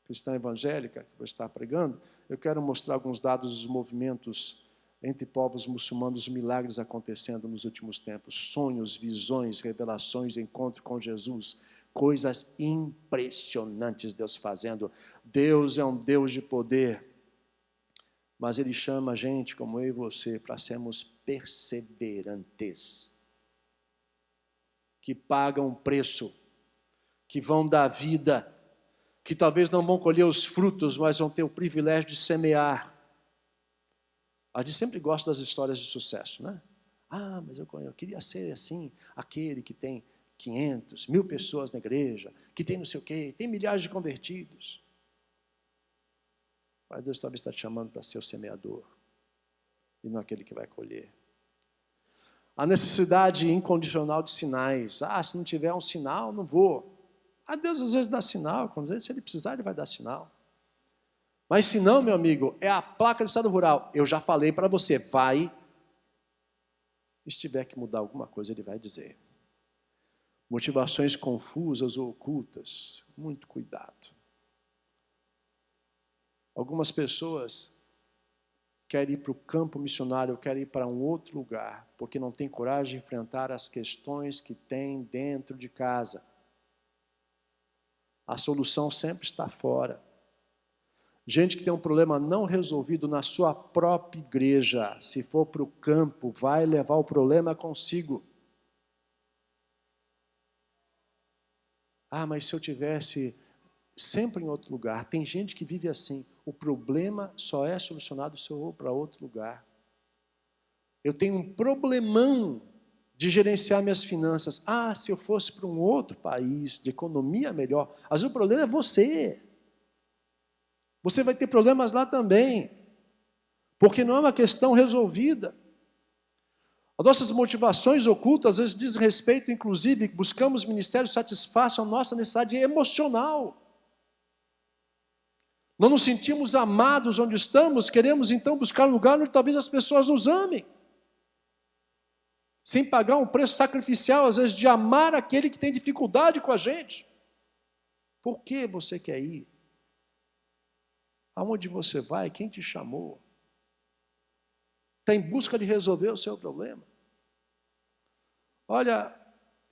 cristã evangélica, que vou estar pregando, eu quero mostrar alguns dados dos movimentos entre povos muçulmanos, milagres acontecendo nos últimos tempos, sonhos, visões, revelações, encontro com Jesus, coisas impressionantes Deus fazendo. Deus é um Deus de poder, mas Ele chama a gente, como eu e você, para sermos perseverantes, que pagam um preço, que vão dar vida, que talvez não vão colher os frutos, mas vão ter o privilégio de semear. A gente sempre gosta das histórias de sucesso, né? Ah, mas eu queria ser assim, aquele que tem 500, 1000 pessoas na igreja, que tem não sei o quê, tem milhares de convertidos. Mas Deus talvez está te chamando para ser o semeador, e não aquele que vai colher. A necessidade incondicional de sinais. Ah, se não tiver um sinal, não vou. Ah, Deus às vezes dá sinal, quando se Ele precisar, Ele vai dar sinal. Mas se não, meu amigo, é a placa do estado rural. Eu já falei para você, vai. Se tiver que mudar alguma coisa, Ele vai dizer. Motivações confusas ou ocultas, muito cuidado. Algumas pessoas querem ir para o campo missionário, querem ir para um outro lugar, porque não tem coragem de enfrentar as questões que tem dentro de casa. A solução sempre está fora. Gente que tem um problema não resolvido na sua própria igreja, se for para o campo, vai levar o problema consigo. Ah, mas se eu tivesse sempre em outro lugar, tem gente que vive assim, o problema só é solucionado se eu vou para outro lugar. Eu tenho um problemão de gerenciar minhas finanças. Ah, se eu fosse para um outro país, de economia melhor. Mas o problema é você. Você vai ter problemas lá também. Porque não é uma questão resolvida. As nossas motivações ocultas, às vezes, diz respeito, inclusive, buscamos ministérios que satisfaçam a nossa necessidade emocional. Não nos sentimos amados onde estamos, queremos então buscar um lugar onde talvez as pessoas nos amem. Sem pagar um preço sacrificial, às vezes, de amar aquele que tem dificuldade com a gente. Por que você quer ir? Aonde você vai? Quem te chamou? Está em busca de resolver o seu problema. Olha,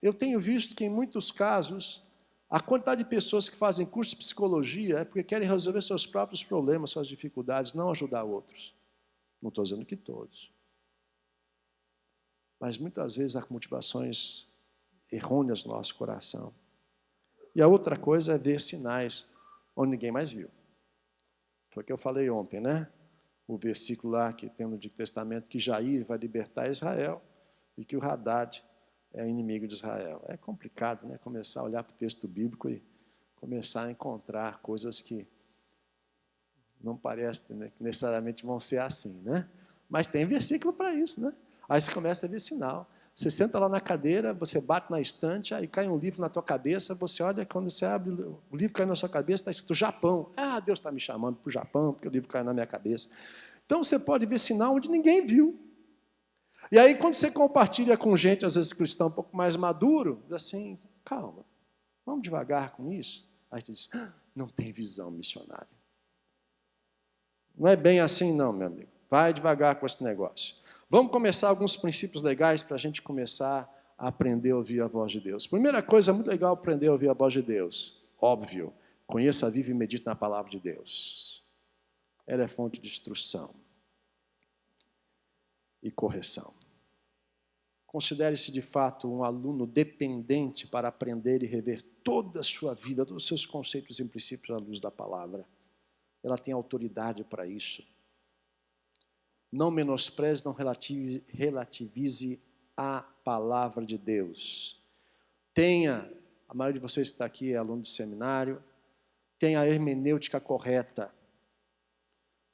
eu tenho visto que em muitos casos, a quantidade de pessoas que fazem curso de psicologia é porque querem resolver seus próprios problemas, suas dificuldades, não ajudar outros. Não estou dizendo que todos. Mas muitas vezes há motivações errôneas no nosso coração. E a outra coisa é ver sinais onde ninguém mais viu. Foi o que eu falei ontem, né? O versículo lá que tem no Antigo Testamento que Jair vai libertar Israel e que o Hadad é inimigo de Israel. É complicado, né? Começar a olhar para o texto bíblico e começar a encontrar coisas que não parecem, né, que necessariamente vão ser assim, né? Mas tem versículo para isso, né? Aí você começa a ver sinal. Você senta lá na cadeira, você bate na estante, aí cai um livro na tua cabeça, você olha, quando você abre, o livro cai na sua cabeça, está escrito Japão. Ah, Deus está me chamando para o Japão, porque o livro cai na minha cabeça. Então, você pode ver sinal onde ninguém viu. E aí, quando você compartilha com gente, às vezes cristão um pouco mais maduro, diz assim, calma, vamos devagar com isso. Aí tu diz, não tem visão missionária. Não é bem assim não, meu amigo. Vai devagar com esse negócio. Vamos começar alguns princípios legais para a gente começar a aprender a ouvir a voz de Deus. Primeira coisa, muito legal aprender a ouvir a voz de Deus. Óbvio, conheça, vive e medite na palavra de Deus. Ela é fonte de instrução e correção. Considere-se de fato um aluno dependente para aprender e rever toda a sua vida, todos os seus conceitos e princípios à luz da palavra. Ela tem autoridade para isso. Não menospreze, não relativize a palavra de Deus. Tenha, a maioria de vocês que está aqui é aluno de seminário, tenha a hermenêutica correta.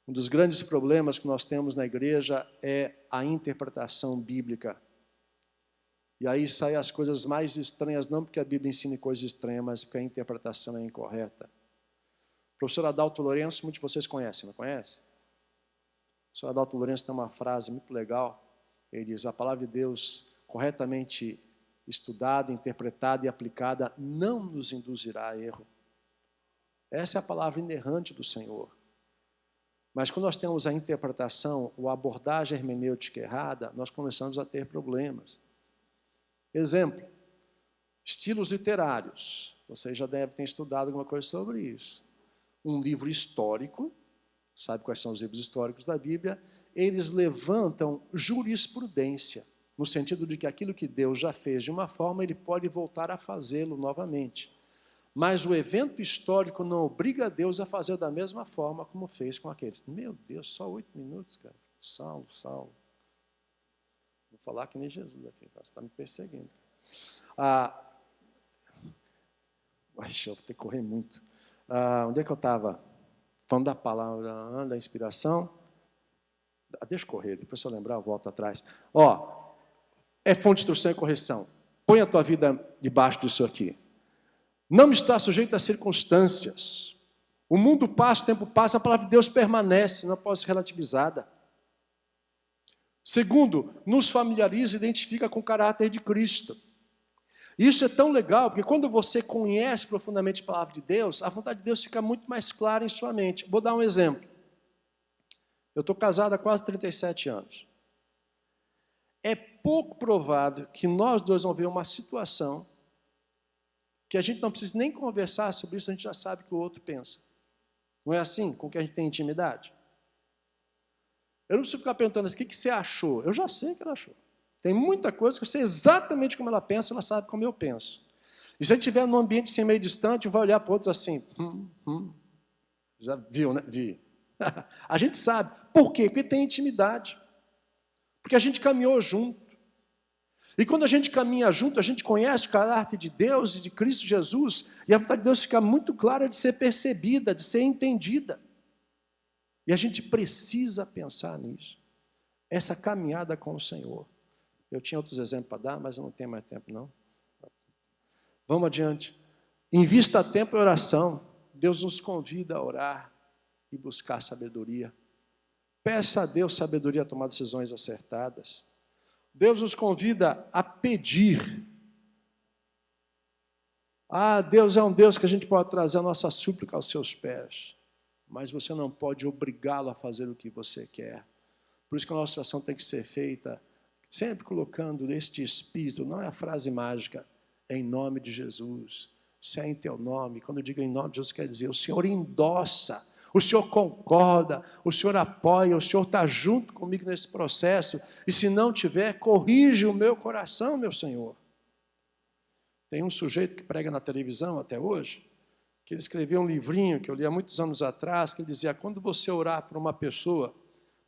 Um dos grandes problemas que nós temos na igreja é a interpretação bíblica. E aí saem as coisas mais estranhas, não porque a Bíblia ensine coisas estranhas, mas porque a interpretação é incorreta. O professor Adalto Lourenço, muitos de vocês conhecem, não conhecem? O professor Adalto Lourenço tem uma frase muito legal. Ele diz, a palavra de Deus corretamente estudada, interpretada e aplicada não nos induzirá a erro. Essa é a palavra inerrante do Senhor. Mas quando nós temos a interpretação ou a abordagem hermenêutica errada, nós começamos a ter problemas. Exemplo, estilos literários. Vocês já devem ter estudado alguma coisa sobre isso. Um livro histórico, sabe quais são os livros históricos da Bíblia? Eles levantam jurisprudência, no sentido de que aquilo que Deus já fez de uma forma, Ele pode voltar a fazê-lo novamente. Mas o evento histórico não obriga Deus a fazer da mesma forma como fez com aqueles. Meu Deus, só 8 minutos, cara. Saulo. Vou falar que nem Jesus aqui, tá? Você está me perseguindo. Deixa eu ter que correr muito. Onde é que eu estava? Falando da palavra, da inspiração. Deixa eu correr, depois se eu lembrar eu volto atrás. É fonte de instrução e correção. Põe a tua vida debaixo disso aqui. Não está sujeito a circunstâncias. O mundo passa, o tempo passa, a palavra de Deus permanece, não pode ser relativizada. Segundo, nos familiariza e identifica com o caráter de Cristo. Isso é tão legal, porque quando você conhece profundamente a palavra de Deus, a vontade de Deus fica muito mais clara em sua mente. Vou dar um exemplo. Eu estou casado há quase 37 anos. É pouco provável que nós dois vamos ver uma situação que a gente não precisa nem conversar sobre isso, a gente já sabe o que o outro pensa. Não é assim com que a gente tem intimidade? Eu não preciso ficar perguntando assim, o que você achou? Eu já sei o que ela achou. Tem muita coisa que eu sei exatamente como ela pensa, ela sabe como eu penso. E se a gente estiver num ambiente assim, meio distante, um vai olhar para o outro assim, já viu, né? Vi. A gente sabe. Por quê? Porque tem intimidade. Porque a gente caminhou junto. E quando a gente caminha junto, a gente conhece o caráter de Deus e de Cristo Jesus, e a vontade de Deus fica muito clara de ser percebida, de ser entendida. E a gente precisa pensar nisso. Essa caminhada com o Senhor. Eu tinha outros exemplos para dar, mas eu não tenho mais tempo, não. Vamos adiante. Invista tempo em oração. Deus nos convida a orar e buscar sabedoria. Peça a Deus sabedoria a tomar decisões acertadas. Deus nos convida a pedir. Deus é um Deus que a gente pode trazer a nossa súplica aos seus pés. Mas você não pode obrigá-lo a fazer o que você quer. Por isso que a nossa oração tem que ser feita sempre colocando este Espírito, não é a frase mágica, é em nome de Jesus, se é em teu nome. Quando eu digo em nome de Jesus, quer dizer, o Senhor endossa, o Senhor concorda, o Senhor apoia, o Senhor está junto comigo nesse processo, e se não tiver, corrige o meu coração, meu Senhor. Tem um sujeito que prega na televisão até hoje, que ele escreveu um livrinho que eu li há muitos anos atrás, que ele dizia, quando você orar por uma pessoa,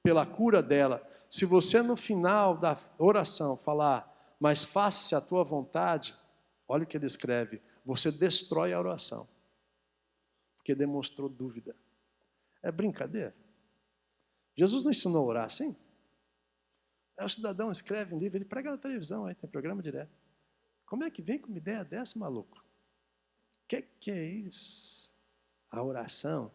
pela cura dela, se você no final da oração falar, mas faça-se a tua vontade, olha o que ele escreve, você destrói a oração, porque demonstrou dúvida. É brincadeira? Jesus não ensinou a orar assim? Aí o cidadão escreve um livro, ele prega na televisão, aí tem programa direto. Como é que vem com uma ideia dessa, maluco? Que é isso? A oração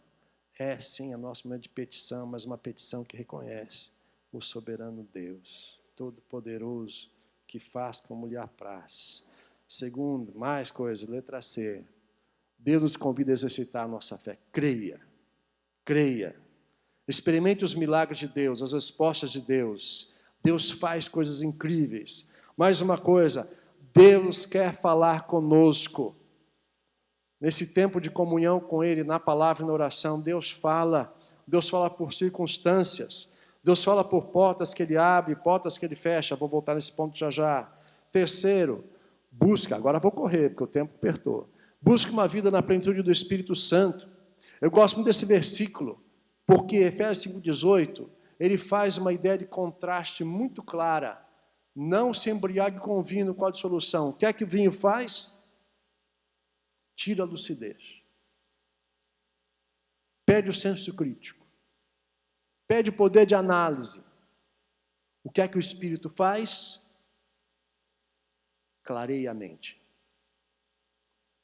é, sim, a nosso momento de petição, mas uma petição que reconhece o soberano Deus, todo-poderoso, que faz como lhe apraz. Segundo, mais coisa, letra C. Deus nos convida a exercitar a nossa fé. Creia. Creia. Experimente os milagres de Deus, as respostas de Deus. Deus faz coisas incríveis. Mais uma coisa, Deus quer falar conosco. Nesse tempo de comunhão com Ele, na palavra e na oração, Deus fala por circunstâncias, Deus fala por portas que Ele abre, portas que Ele fecha. Vou voltar nesse ponto já já. Terceiro, busca, agora vou correr, porque o tempo apertou. Busque uma vida na plenitude do Espírito Santo. Eu gosto muito desse versículo, porque Efésios 5,18, ele faz uma ideia de contraste muito clara. Não se embriague com vinho, qual a solução? O que é que o vinho faz? Tira a lucidez. Perde o senso crítico. Perde o poder de análise. O que é que o Espírito faz? Clareia a mente.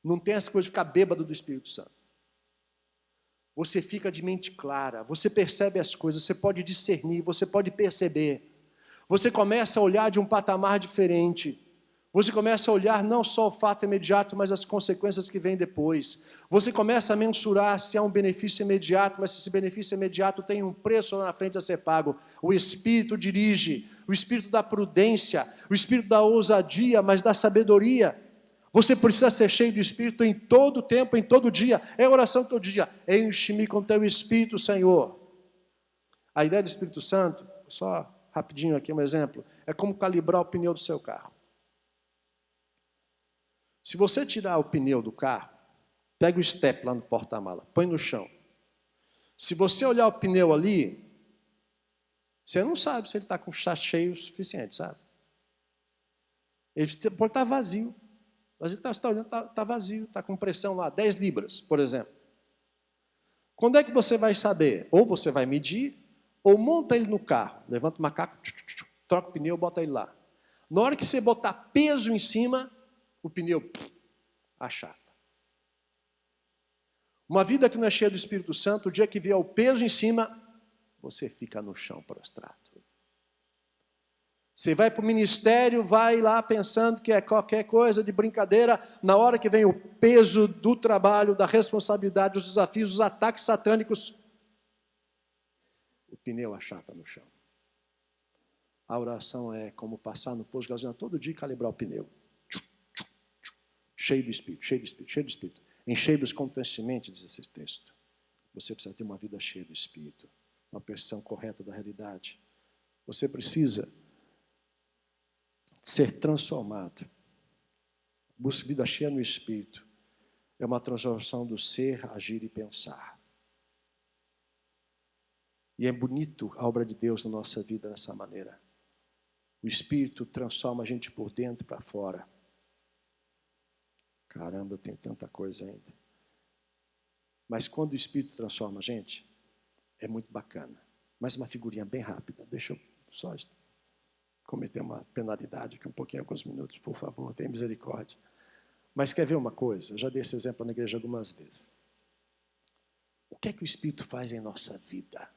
Não tem essa coisa de ficar bêbado do Espírito Santo. Você fica de mente clara, você percebe as coisas, você pode discernir, você pode perceber. Você começa a olhar de um patamar diferente. Você começa a olhar não só o fato imediato, mas as consequências que vêm depois. Você começa a mensurar se há um benefício imediato, mas se esse benefício imediato tem um preço lá na frente a ser pago. O Espírito dirige, o Espírito da prudência, o Espírito da ousadia, mas da sabedoria. Você precisa ser cheio do Espírito em todo tempo, em todo dia. É a oração todo dia. Enche-me com teu Espírito, Senhor. A ideia do Espírito Santo, só rapidinho aqui um exemplo, é como calibrar o pneu do seu carro. Se você tirar o pneu do carro, pega o step lá no porta-mala, põe no chão. Se você olhar o pneu ali, você não sabe se ele está com chá cheio o suficiente, sabe? Ele pode estar vazio. Mas ele está olhando, está vazio, está com pressão lá, 10 libras, por exemplo. Quando é que você vai saber? Ou você vai medir, ou monta ele no carro, levanta o macaco, troca o pneu, bota ele lá. Na hora que você botar peso em cima, o pneu achata. Uma vida que não é cheia do Espírito Santo, o dia que vier o peso em cima, você fica no chão prostrado. Você vai para o ministério, vai lá pensando que é qualquer coisa de brincadeira, na hora que vem o peso do trabalho, da responsabilidade, os desafios, os ataques satânicos, o pneu achata no chão. A oração é como passar no posto de gasolina todo dia e calibrar o pneu. Cheio do Espírito, cheio do Espírito, cheio do Espírito. Enchei-vos constantemente, diz esse texto. Você precisa ter uma vida cheia do Espírito, uma percepção correta da realidade. Você precisa ser transformado. Busca vida cheia no Espírito. É uma transformação do ser, agir e pensar. E é bonito a obra de Deus na nossa vida dessa maneira. O Espírito transforma a gente por dentro e para fora. Caramba, eu tenho tanta coisa ainda. Mas quando o Espírito transforma a gente, é muito bacana. Mais uma figurinha bem rápida. Deixa eu só cometer uma penalidade aqui um pouquinho, alguns minutos, por favor, tenha misericórdia. Mas quer ver uma coisa? Eu já dei esse exemplo na igreja algumas vezes. O que é que o Espírito faz em nossa vida?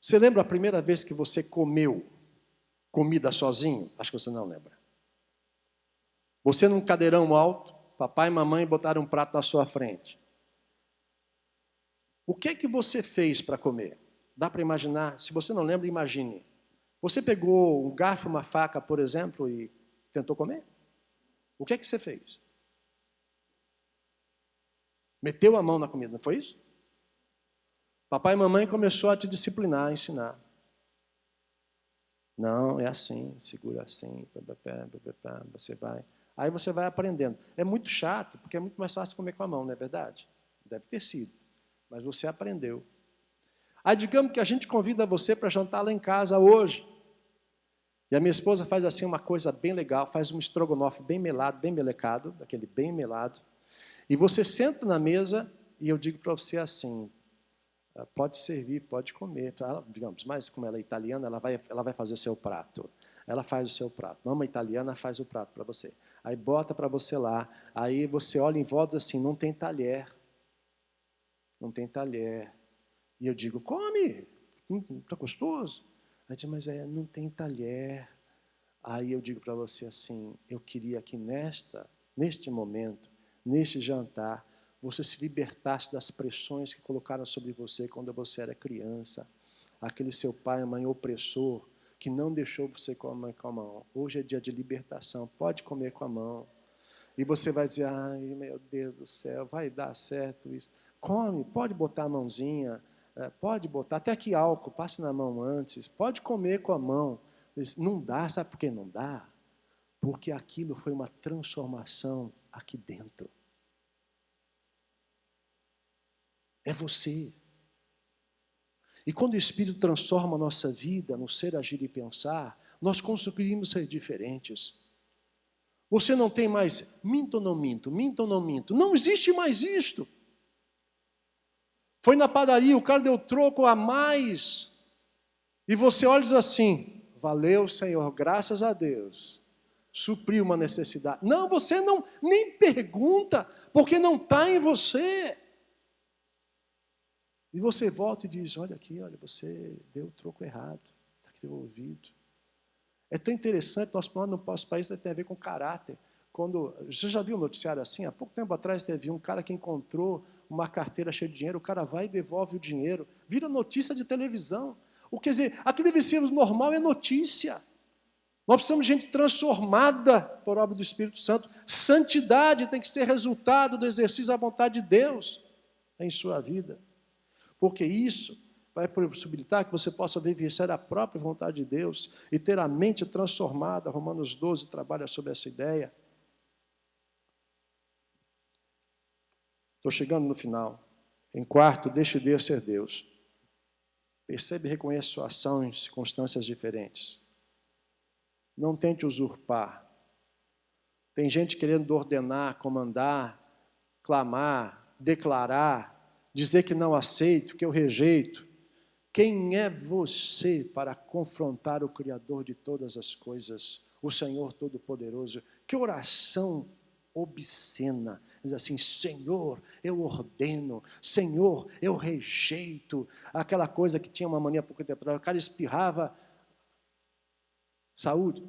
Você lembra a primeira vez que você comeu comida sozinho? Acho que você não lembra. Você num cadeirão alto, papai e mamãe botaram um prato na sua frente. O que é que você fez para comer? Dá para imaginar? Se você não lembra, imagine. Você pegou um garfo, uma faca, por exemplo, e tentou comer? O que é que você fez? Meteu a mão na comida, não foi isso? Papai e mamãe começou a te disciplinar, a ensinar. Não, é assim, segura assim, você vai. Aí você vai aprendendo. É muito chato, porque é muito mais fácil comer com a mão, não é verdade? Deve ter sido, mas você aprendeu. Aí digamos que a gente convida você para jantar lá em casa hoje. E a minha esposa faz assim uma coisa bem legal, faz um estrogonofe bem melado, bem melecado, daquele bem melado. E você senta na mesa e eu digo para você assim, Pode servir, pode comer. Digamos, mas como ela é italiana, ela vai fazer seu prato. Ela faz o seu prato. Mama italiana faz o prato para você. Aí bota para você lá. Aí você olha em volta assim, não tem talher. Não tem talher. E eu digo, come, está gostoso. Aí diz, mas não tem talher. Aí eu digo para você assim, eu queria que neste momento, neste jantar, você se libertasse das pressões que colocaram sobre você quando você era criança. Aquele seu pai e mãe opressor, que não deixou você comer com a mão. Hoje é dia de libertação, pode comer com a mão. E você vai dizer, ai meu Deus do céu, vai dar certo isso. Come, pode botar a mãozinha, pode botar, até que álcool, passe na mão antes, pode comer com a mão. Não dá, sabe por que não dá? Porque aquilo foi uma transformação aqui dentro. É você. E quando o Espírito transforma a nossa vida no ser, agir e pensar, nós conseguimos ser diferentes. Você não tem mais minto ou não minto, minto ou não minto. Não existe mais isto. Foi na padaria, o cara deu troco a mais. E você olha e diz assim, valeu Senhor, graças a Deus. Supriu uma necessidade. Não, você não nem pergunta, porque não está em você. E você volta e diz, olha aqui, olha, você deu o troco errado, está aqui devolvido. É tão interessante, nosso plano no nosso país tem a ver com caráter. Você já viu um noticiário assim? Há pouco tempo atrás teve um cara que encontrou uma carteira cheia de dinheiro, o cara vai e devolve o dinheiro, vira notícia de televisão. Quer dizer, aqui deve ser normal, é notícia. Nós precisamos de gente transformada por obra do Espírito Santo. Santidade tem que ser resultado do exercício da vontade de Deus em sua vida. Porque isso vai possibilitar que você possa vivenciar a própria vontade de Deus e ter a mente transformada. Romanos 12 trabalha sobre essa ideia. Estou chegando no final. Em quarto, deixe Deus ser Deus. Percebe e reconheça sua ação em circunstâncias diferentes. Não tente usurpar. Tem gente querendo ordenar, comandar, clamar, declarar, dizer que não aceito, que eu rejeito. Quem é você para confrontar o Criador de todas as coisas, o Senhor Todo-Poderoso? Que oração obscena. Diz assim, Senhor, eu ordeno, Senhor, eu rejeito. Aquela coisa que tinha uma mania pouco tempo atrás, o cara espirrava, saúde.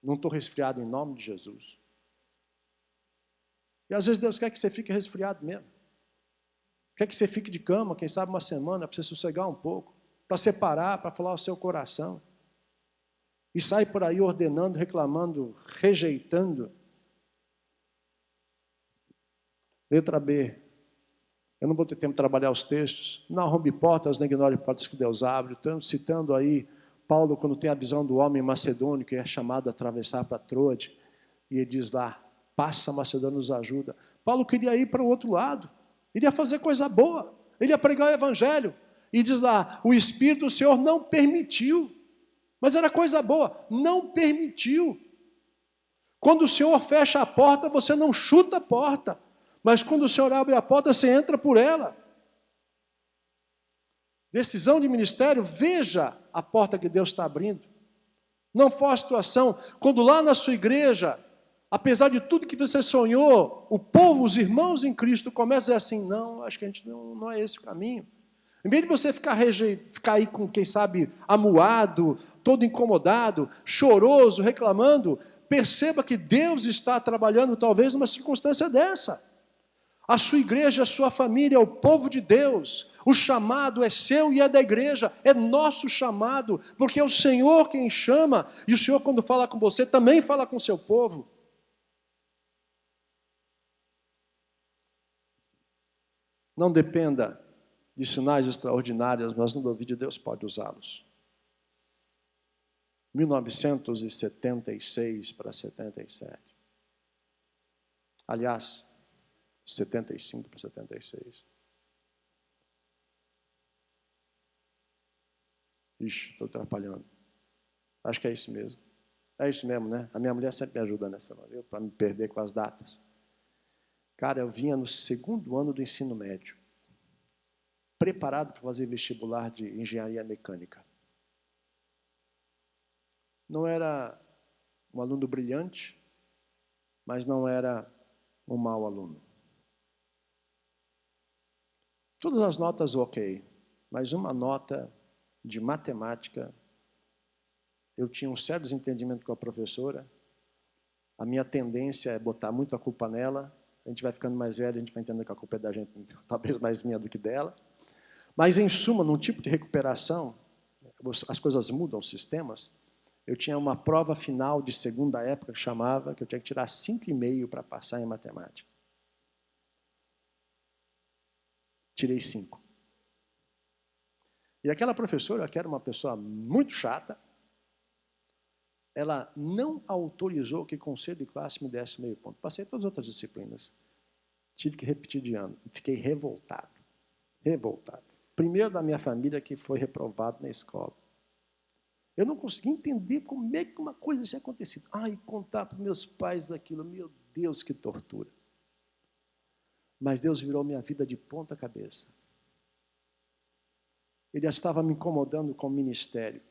Não estou resfriado em nome de Jesus. E às vezes Deus quer que você fique resfriado mesmo. Quer que você fique de cama, quem sabe uma semana, para você sossegar um pouco, para separar, para falar o seu coração. E sai por aí ordenando, reclamando, rejeitando. Letra B. Eu não vou ter tempo de trabalhar os textos. Não arrombe portas, nem ignore portas que Deus abre. Estou citando aí Paulo, quando tem a visão do homem macedônio, que é chamado a atravessar para Troade. E ele diz lá, passa Macedônia, nos ajuda. Paulo queria ir para o outro lado. Ele ia fazer coisa boa, ele ia pregar o evangelho. E diz lá, o Espírito do Senhor não permitiu. Mas era coisa boa, não permitiu. Quando o Senhor fecha a porta, você não chuta a porta. Mas quando o Senhor abre a porta, você entra por ela. Decisão de ministério, veja a porta que Deus está abrindo. Não for a situação, quando lá na sua igreja, apesar de tudo que você sonhou, o povo, os irmãos em Cristo começam a dizer assim, não, acho que a gente não é esse o caminho. Em vez de você ficar aí com, quem sabe, amuado, todo incomodado, choroso, reclamando, perceba que Deus está trabalhando talvez numa circunstância dessa. A sua igreja, a sua família, é o povo de Deus. O chamado é seu e é da igreja, é nosso chamado, porque é o Senhor quem chama, e o Senhor, quando fala com você, também fala com o seu povo. Não dependa de sinais extraordinários, mas não duvide, Deus pode usá-los. 1976 para 77. Aliás, 75 para 76. Ixi, estou atrapalhando. Acho que é isso mesmo. É isso mesmo, né? A minha mulher sempre me ajuda nessa, para me perder com as datas. Cara, eu vinha no segundo ano do ensino médio. preparado para fazer vestibular de engenharia mecânica. Não era um aluno brilhante, mas não era um mau aluno. Todas as notas ok, mas uma nota de matemática, eu tinha um sério desentendimento com a professora, a minha tendência é botar muito a culpa nela, a gente vai ficando mais velho, a gente vai entendendo que a culpa é da gente, talvez mais minha do que dela. Mas, em suma, num tipo de recuperação, as coisas mudam, os sistemas. Eu tinha uma prova final de segunda época, que chamava, que eu tinha que tirar 5,5 para passar em matemática. Tirei 5. E aquela professora, que era uma pessoa muito chata, ela não autorizou que o conselho de classe me desse meio ponto. Passei todas as outras disciplinas. Tive que repetir de ano. Fiquei revoltado. Revoltado. Primeiro da minha família que foi reprovado na escola. Eu não consegui entender como é que uma coisa tinha acontecido. E contar para meus pais daquilo. Meu Deus, que tortura. Mas Deus virou minha vida de ponta cabeça. Ele já estava me incomodando com o ministério.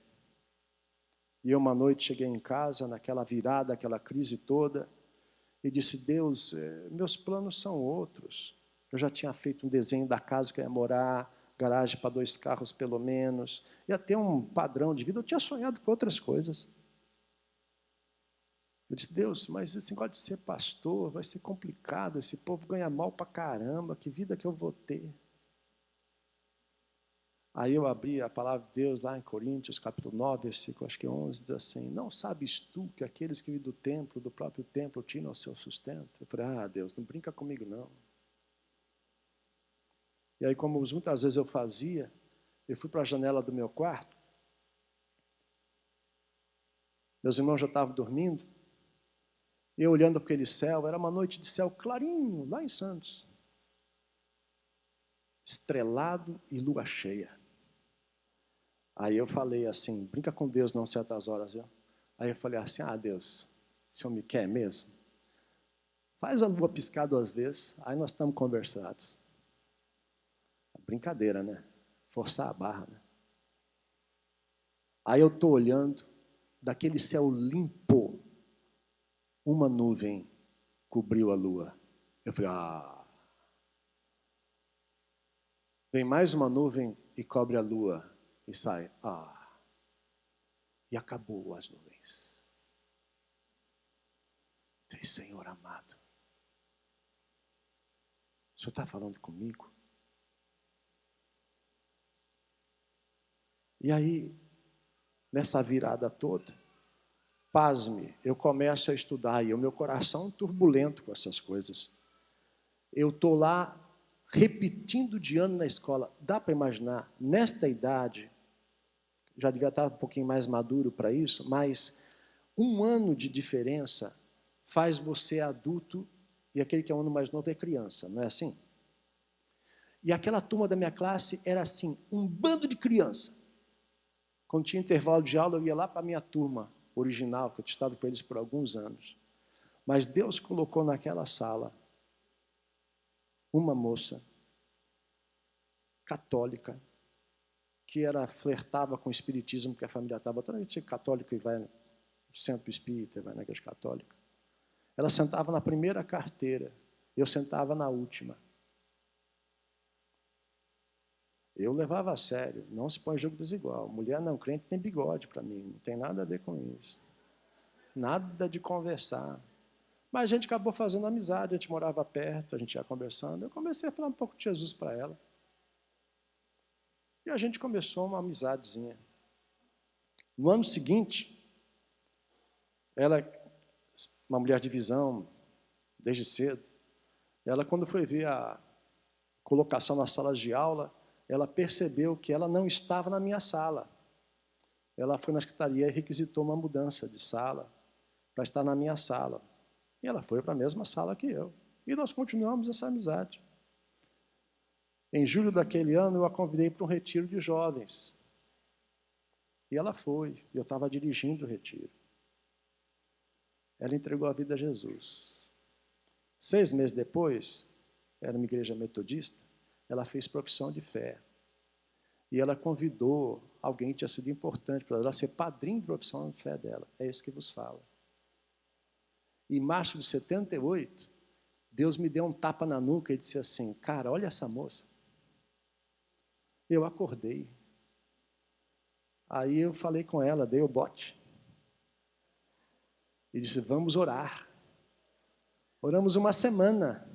E eu, uma noite, cheguei em casa, naquela virada, aquela crise toda, e disse, Deus, meus planos são outros. Eu já tinha feito um desenho da casa que eu ia morar, garagem para 2 carros pelo menos, ia ter um padrão de vida, eu tinha sonhado com outras coisas. Eu disse, Deus, mas esse negócio de ser pastor vai ser complicado, esse povo ganha mal pra caramba, que vida que eu vou ter? Aí eu abri a palavra de Deus lá em Coríntios, capítulo 9, versículo acho que 11, diz assim, não sabes tu que aqueles que vivem do templo, do próprio templo, tiram o seu sustento? Eu falei, Deus, não brinca comigo não. E aí, como muitas vezes eu fazia, eu fui para a janela do meu quarto, meus irmãos já estavam dormindo, e eu olhando para aquele céu, era uma noite de céu clarinho, lá em Santos, estrelado e lua cheia. Aí eu falei assim, brinca com Deus não certas horas, viu? Aí eu falei assim, Deus, o Senhor me quer mesmo? Faz a lua piscar 2 vezes, aí nós estamos conversados. Brincadeira, né? Forçar a barra, né? Aí eu estou olhando, daquele céu limpo, uma nuvem cobriu a lua. Eu falei, Vem mais uma nuvem e cobre a lua. E sai, E acabou as nuvens. Falei, Senhor amado, o Senhor está falando comigo? E aí, nessa virada toda, pasme, eu começo a estudar e o meu coração turbulento com essas coisas. Eu estou lá repetindo de ano na escola. Dá para imaginar, nesta idade, já devia estar um pouquinho mais maduro para isso, mas 1 ano de diferença faz você adulto e aquele que é um ano mais novo é criança, não é assim? E aquela turma da minha classe era assim, um bando de criança. Quando tinha intervalo de aula, eu ia lá para a minha turma original, que eu tinha estado com eles por alguns anos. Mas Deus colocou naquela sala uma moça católica que flertava com o espiritismo, que a família estava toda gente católica e vai no centro espírita, vai na igreja católica. Ela sentava na primeira carteira, eu sentava na última. Eu levava a sério, não se põe jogo desigual. Mulher não crente tem bigode para mim, não tem nada a ver com isso. Nada de conversar. Mas a gente acabou fazendo amizade, a gente morava perto, a gente ia conversando. Eu comecei a falar um pouco de Jesus para ela. E a gente começou uma amizadezinha. No ano seguinte, ela, uma mulher de visão, desde cedo, ela, quando foi ver a colocação nas salas de aula, ela percebeu que ela não estava na minha sala. Ela foi na secretaria e requisitou uma mudança de sala para estar na minha sala. E ela foi para a mesma sala que eu. E nós continuamos essa amizade. Em julho daquele ano, eu a convidei para um retiro de jovens. E ela foi, eu estava dirigindo o retiro. Ela entregou a vida a Jesus. 6 meses depois, era uma igreja metodista, ela fez profissão de fé. E ela convidou alguém que tinha sido importante para ela ser padrinho de profissão de fé dela. É isso que vos fala. Em março de 78, Deus me deu um tapa na nuca e disse assim, cara, olha essa moça. Eu acordei. Aí eu falei com ela, dei o bote. E disse, vamos orar. Oramos uma semana.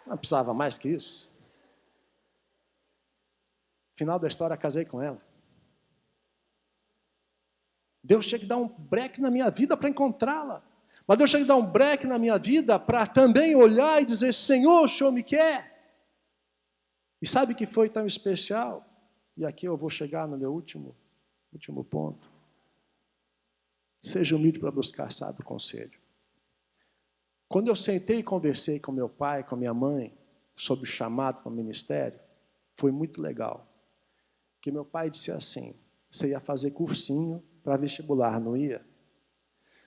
Não precisava mais que isso. Final da história, casei com ela. Deus tinha que dar um break na minha vida para encontrá-la. Mas Deus tinha que dar um break na minha vida para também olhar e dizer, Senhor, o Senhor me quer. E sabe o que foi tão especial? E aqui eu vou chegar no meu último ponto. Seja humilde para buscar sábio conselho. Quando eu sentei e conversei com meu pai, com minha mãe, sobre o chamado para o ministério, foi muito legal. Que meu pai disse assim, você ia fazer cursinho para vestibular, não ia?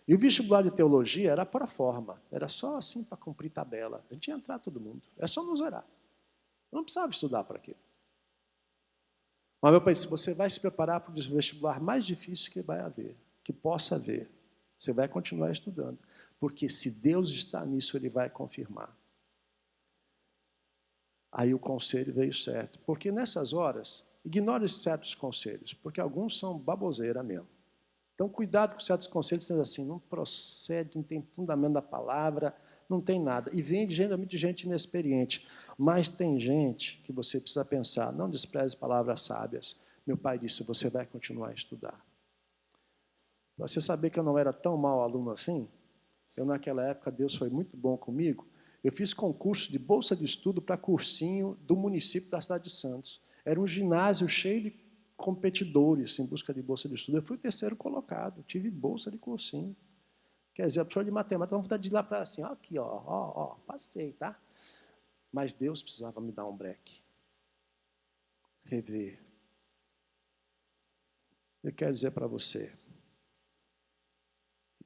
E o vestibular de teologia era para forma, era só assim para cumprir tabela. A gente ia entrar todo mundo, é só nos zerar. Eu não precisava estudar para aquilo. Mas meu pai disse, você vai se preparar para o vestibular mais difícil que vai haver, que possa haver. Você vai continuar estudando, porque se Deus está nisso, Ele vai confirmar. Aí o conselho veio certo, porque nessas horas, ignore certos conselhos, porque alguns são baboseira mesmo. Então, cuidado com certos conselhos, dizendo assim, não procede, não tem fundamento da palavra, não tem nada. E vem geralmente de gente inexperiente. Mas tem gente que você precisa pensar, não despreze palavras sábias. Meu pai disse, você vai continuar a estudar. Para você saber que eu não era tão mau aluno assim, eu naquela época, Deus foi muito bom comigo, eu fiz concurso de bolsa de estudo para cursinho do município da cidade de Santos. Era um ginásio cheio de competidores em busca de bolsa de estudo. Eu fui o terceiro colocado, tive bolsa de cursinho. Quer dizer, a professora de matemática, vamos vontade de ir lá para assim, ó, aqui, ó, passei, tá? Mas Deus precisava me dar um break. Rever. Eu quero dizer para você,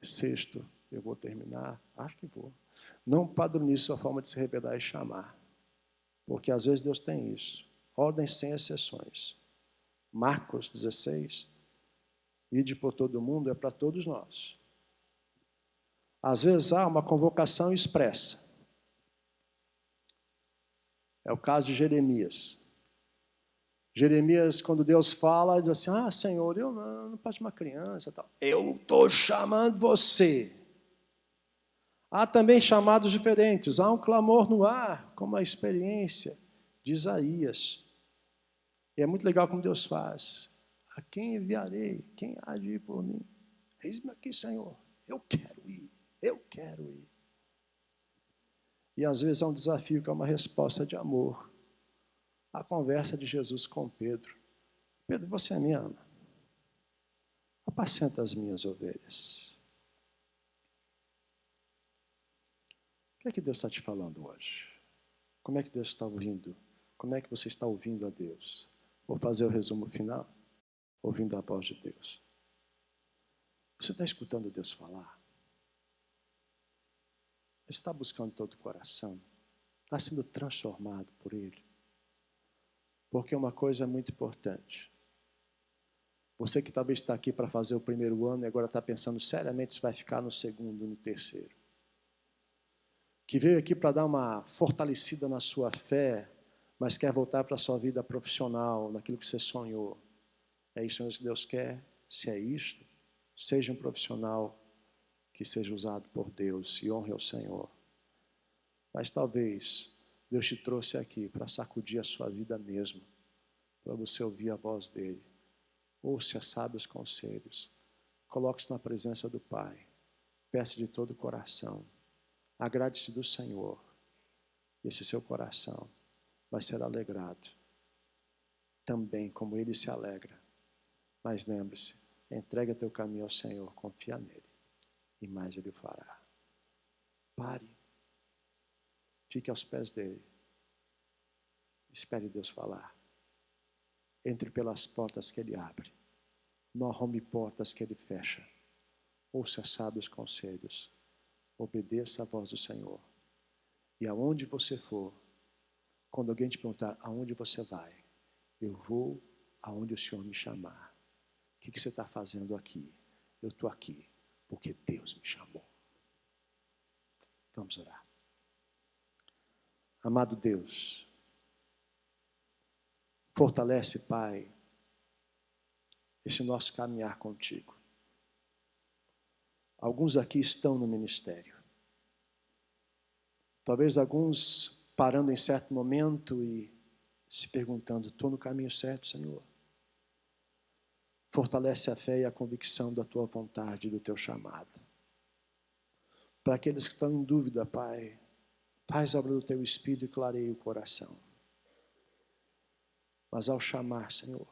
sexto, eu vou terminar, acho que vou. Não padronize sua forma de se revelar e chamar. Porque às vezes Deus tem isso. Ordens sem exceções. Marcos 16, ide por todo mundo, é para todos nós. Às vezes há uma convocação expressa. É o caso de Jeremias. Jeremias, quando Deus fala, diz assim, Senhor, eu não posso chamar criança. Tal. Eu estou chamando você. Há também chamados diferentes. Há um clamor no ar, como a experiência de Isaías. E é muito legal como Deus faz. A quem enviarei? Quem há de ir por mim? Eis-me aqui, Senhor. Eu quero ir. Eu quero ir. E às vezes há um desafio que é uma resposta de amor. A conversa de Jesus com Pedro. Pedro, você me ama. Apacenta as minhas ovelhas. O que é que Deus está te falando hoje? Como é que Deus está ouvindo? Como é que você está ouvindo a Deus? Vou fazer o resumo final, ouvindo a voz de Deus. Você está escutando Deus falar? Está buscando todo o coração? Está sendo transformado por Ele? Porque uma coisa é muito importante. Você que talvez está aqui para fazer o primeiro ano e agora está pensando seriamente se vai ficar no segundo, no terceiro. Que veio aqui para dar uma fortalecida na sua fé, mas quer voltar para a sua vida profissional, naquilo que você sonhou. É isso mesmo que Deus quer? Se é isto, seja um profissional que seja usado por Deus e honre ao Senhor. Mas talvez Deus te trouxe aqui para sacudir a sua vida mesmo, para você ouvir a voz dEle. Ouça sábios conselhos, coloque-se na presença do Pai, peça de todo o coração, agrade-se do Senhor, e esse seu coração vai ser alegrado, também como Ele se alegra. Mas lembre-se, entrega teu caminho ao Senhor, confia nele, e mais Ele o fará. Pare, fique aos pés dEle, espere Deus falar. Entre pelas portas que Ele abre, não arrombe portas que Ele fecha. Ouça sábios conselhos, obedeça a voz do Senhor. E aonde você for, quando alguém te perguntar aonde você vai, Eu vou aonde o Senhor me chamar. O que você está fazendo aqui? Eu estou aqui porque Deus me chamou. Vamos orar. Amado Deus, fortalece, Pai, esse nosso caminhar contigo. Alguns aqui estão no ministério. Talvez alguns parando em certo momento e se perguntando, estou no caminho certo, Senhor? Fortalece a fé e a convicção da tua vontade e do teu chamado. Para aqueles que estão em dúvida, Pai, faz a obra do teu Espírito e clareia o coração. Mas ao chamar, Senhor,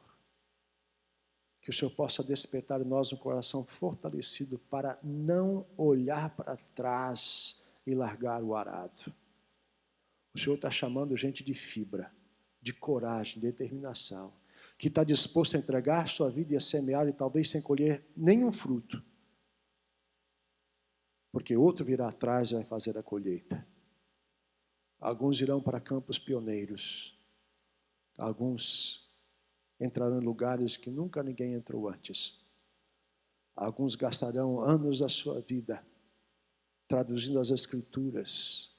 que o Senhor possa despertar em nós um coração fortalecido para não olhar para trás e largar o arado. O Senhor está chamando gente de fibra, de coragem, de determinação, que está disposto a entregar sua vida e a semear e talvez sem colher nenhum fruto. Porque outro virá atrás e vai fazer a colheita. Alguns irão para campos pioneiros. Alguns entrarão em lugares que nunca ninguém entrou antes. Alguns gastarão anos da sua vida traduzindo as Escrituras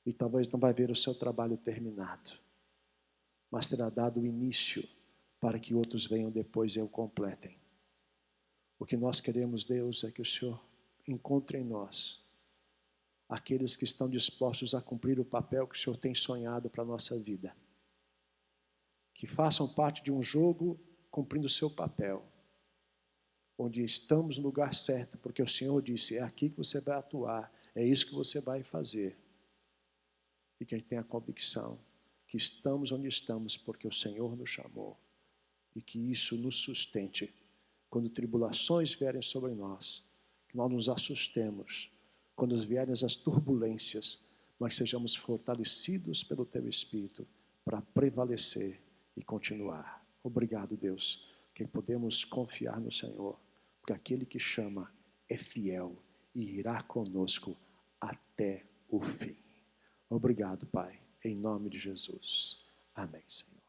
e talvez não vai ver o seu trabalho terminado, mas terá dado o início para que outros venham depois e o completem. O que nós queremos, Deus, é que o Senhor encontre em nós aqueles que estão dispostos a cumprir o papel que o Senhor tem sonhado para a nossa vida. Que façam parte de um jogo cumprindo o seu papel, onde estamos no lugar certo, porque o Senhor disse, é aqui que você vai atuar, é isso que você vai fazer. E que a gente tenha a convicção que estamos onde estamos, porque o Senhor nos chamou, e que isso nos sustente, quando tribulações vierem sobre nós, que nós nos assustemos, quando vierem as turbulências, mas sejamos fortalecidos pelo Teu Espírito, para prevalecer e continuar. Obrigado, Deus, que podemos confiar no Senhor, porque aquele que chama é fiel e irá conosco até o fim. Obrigado, Pai, em nome de Jesus. Amém, Senhor.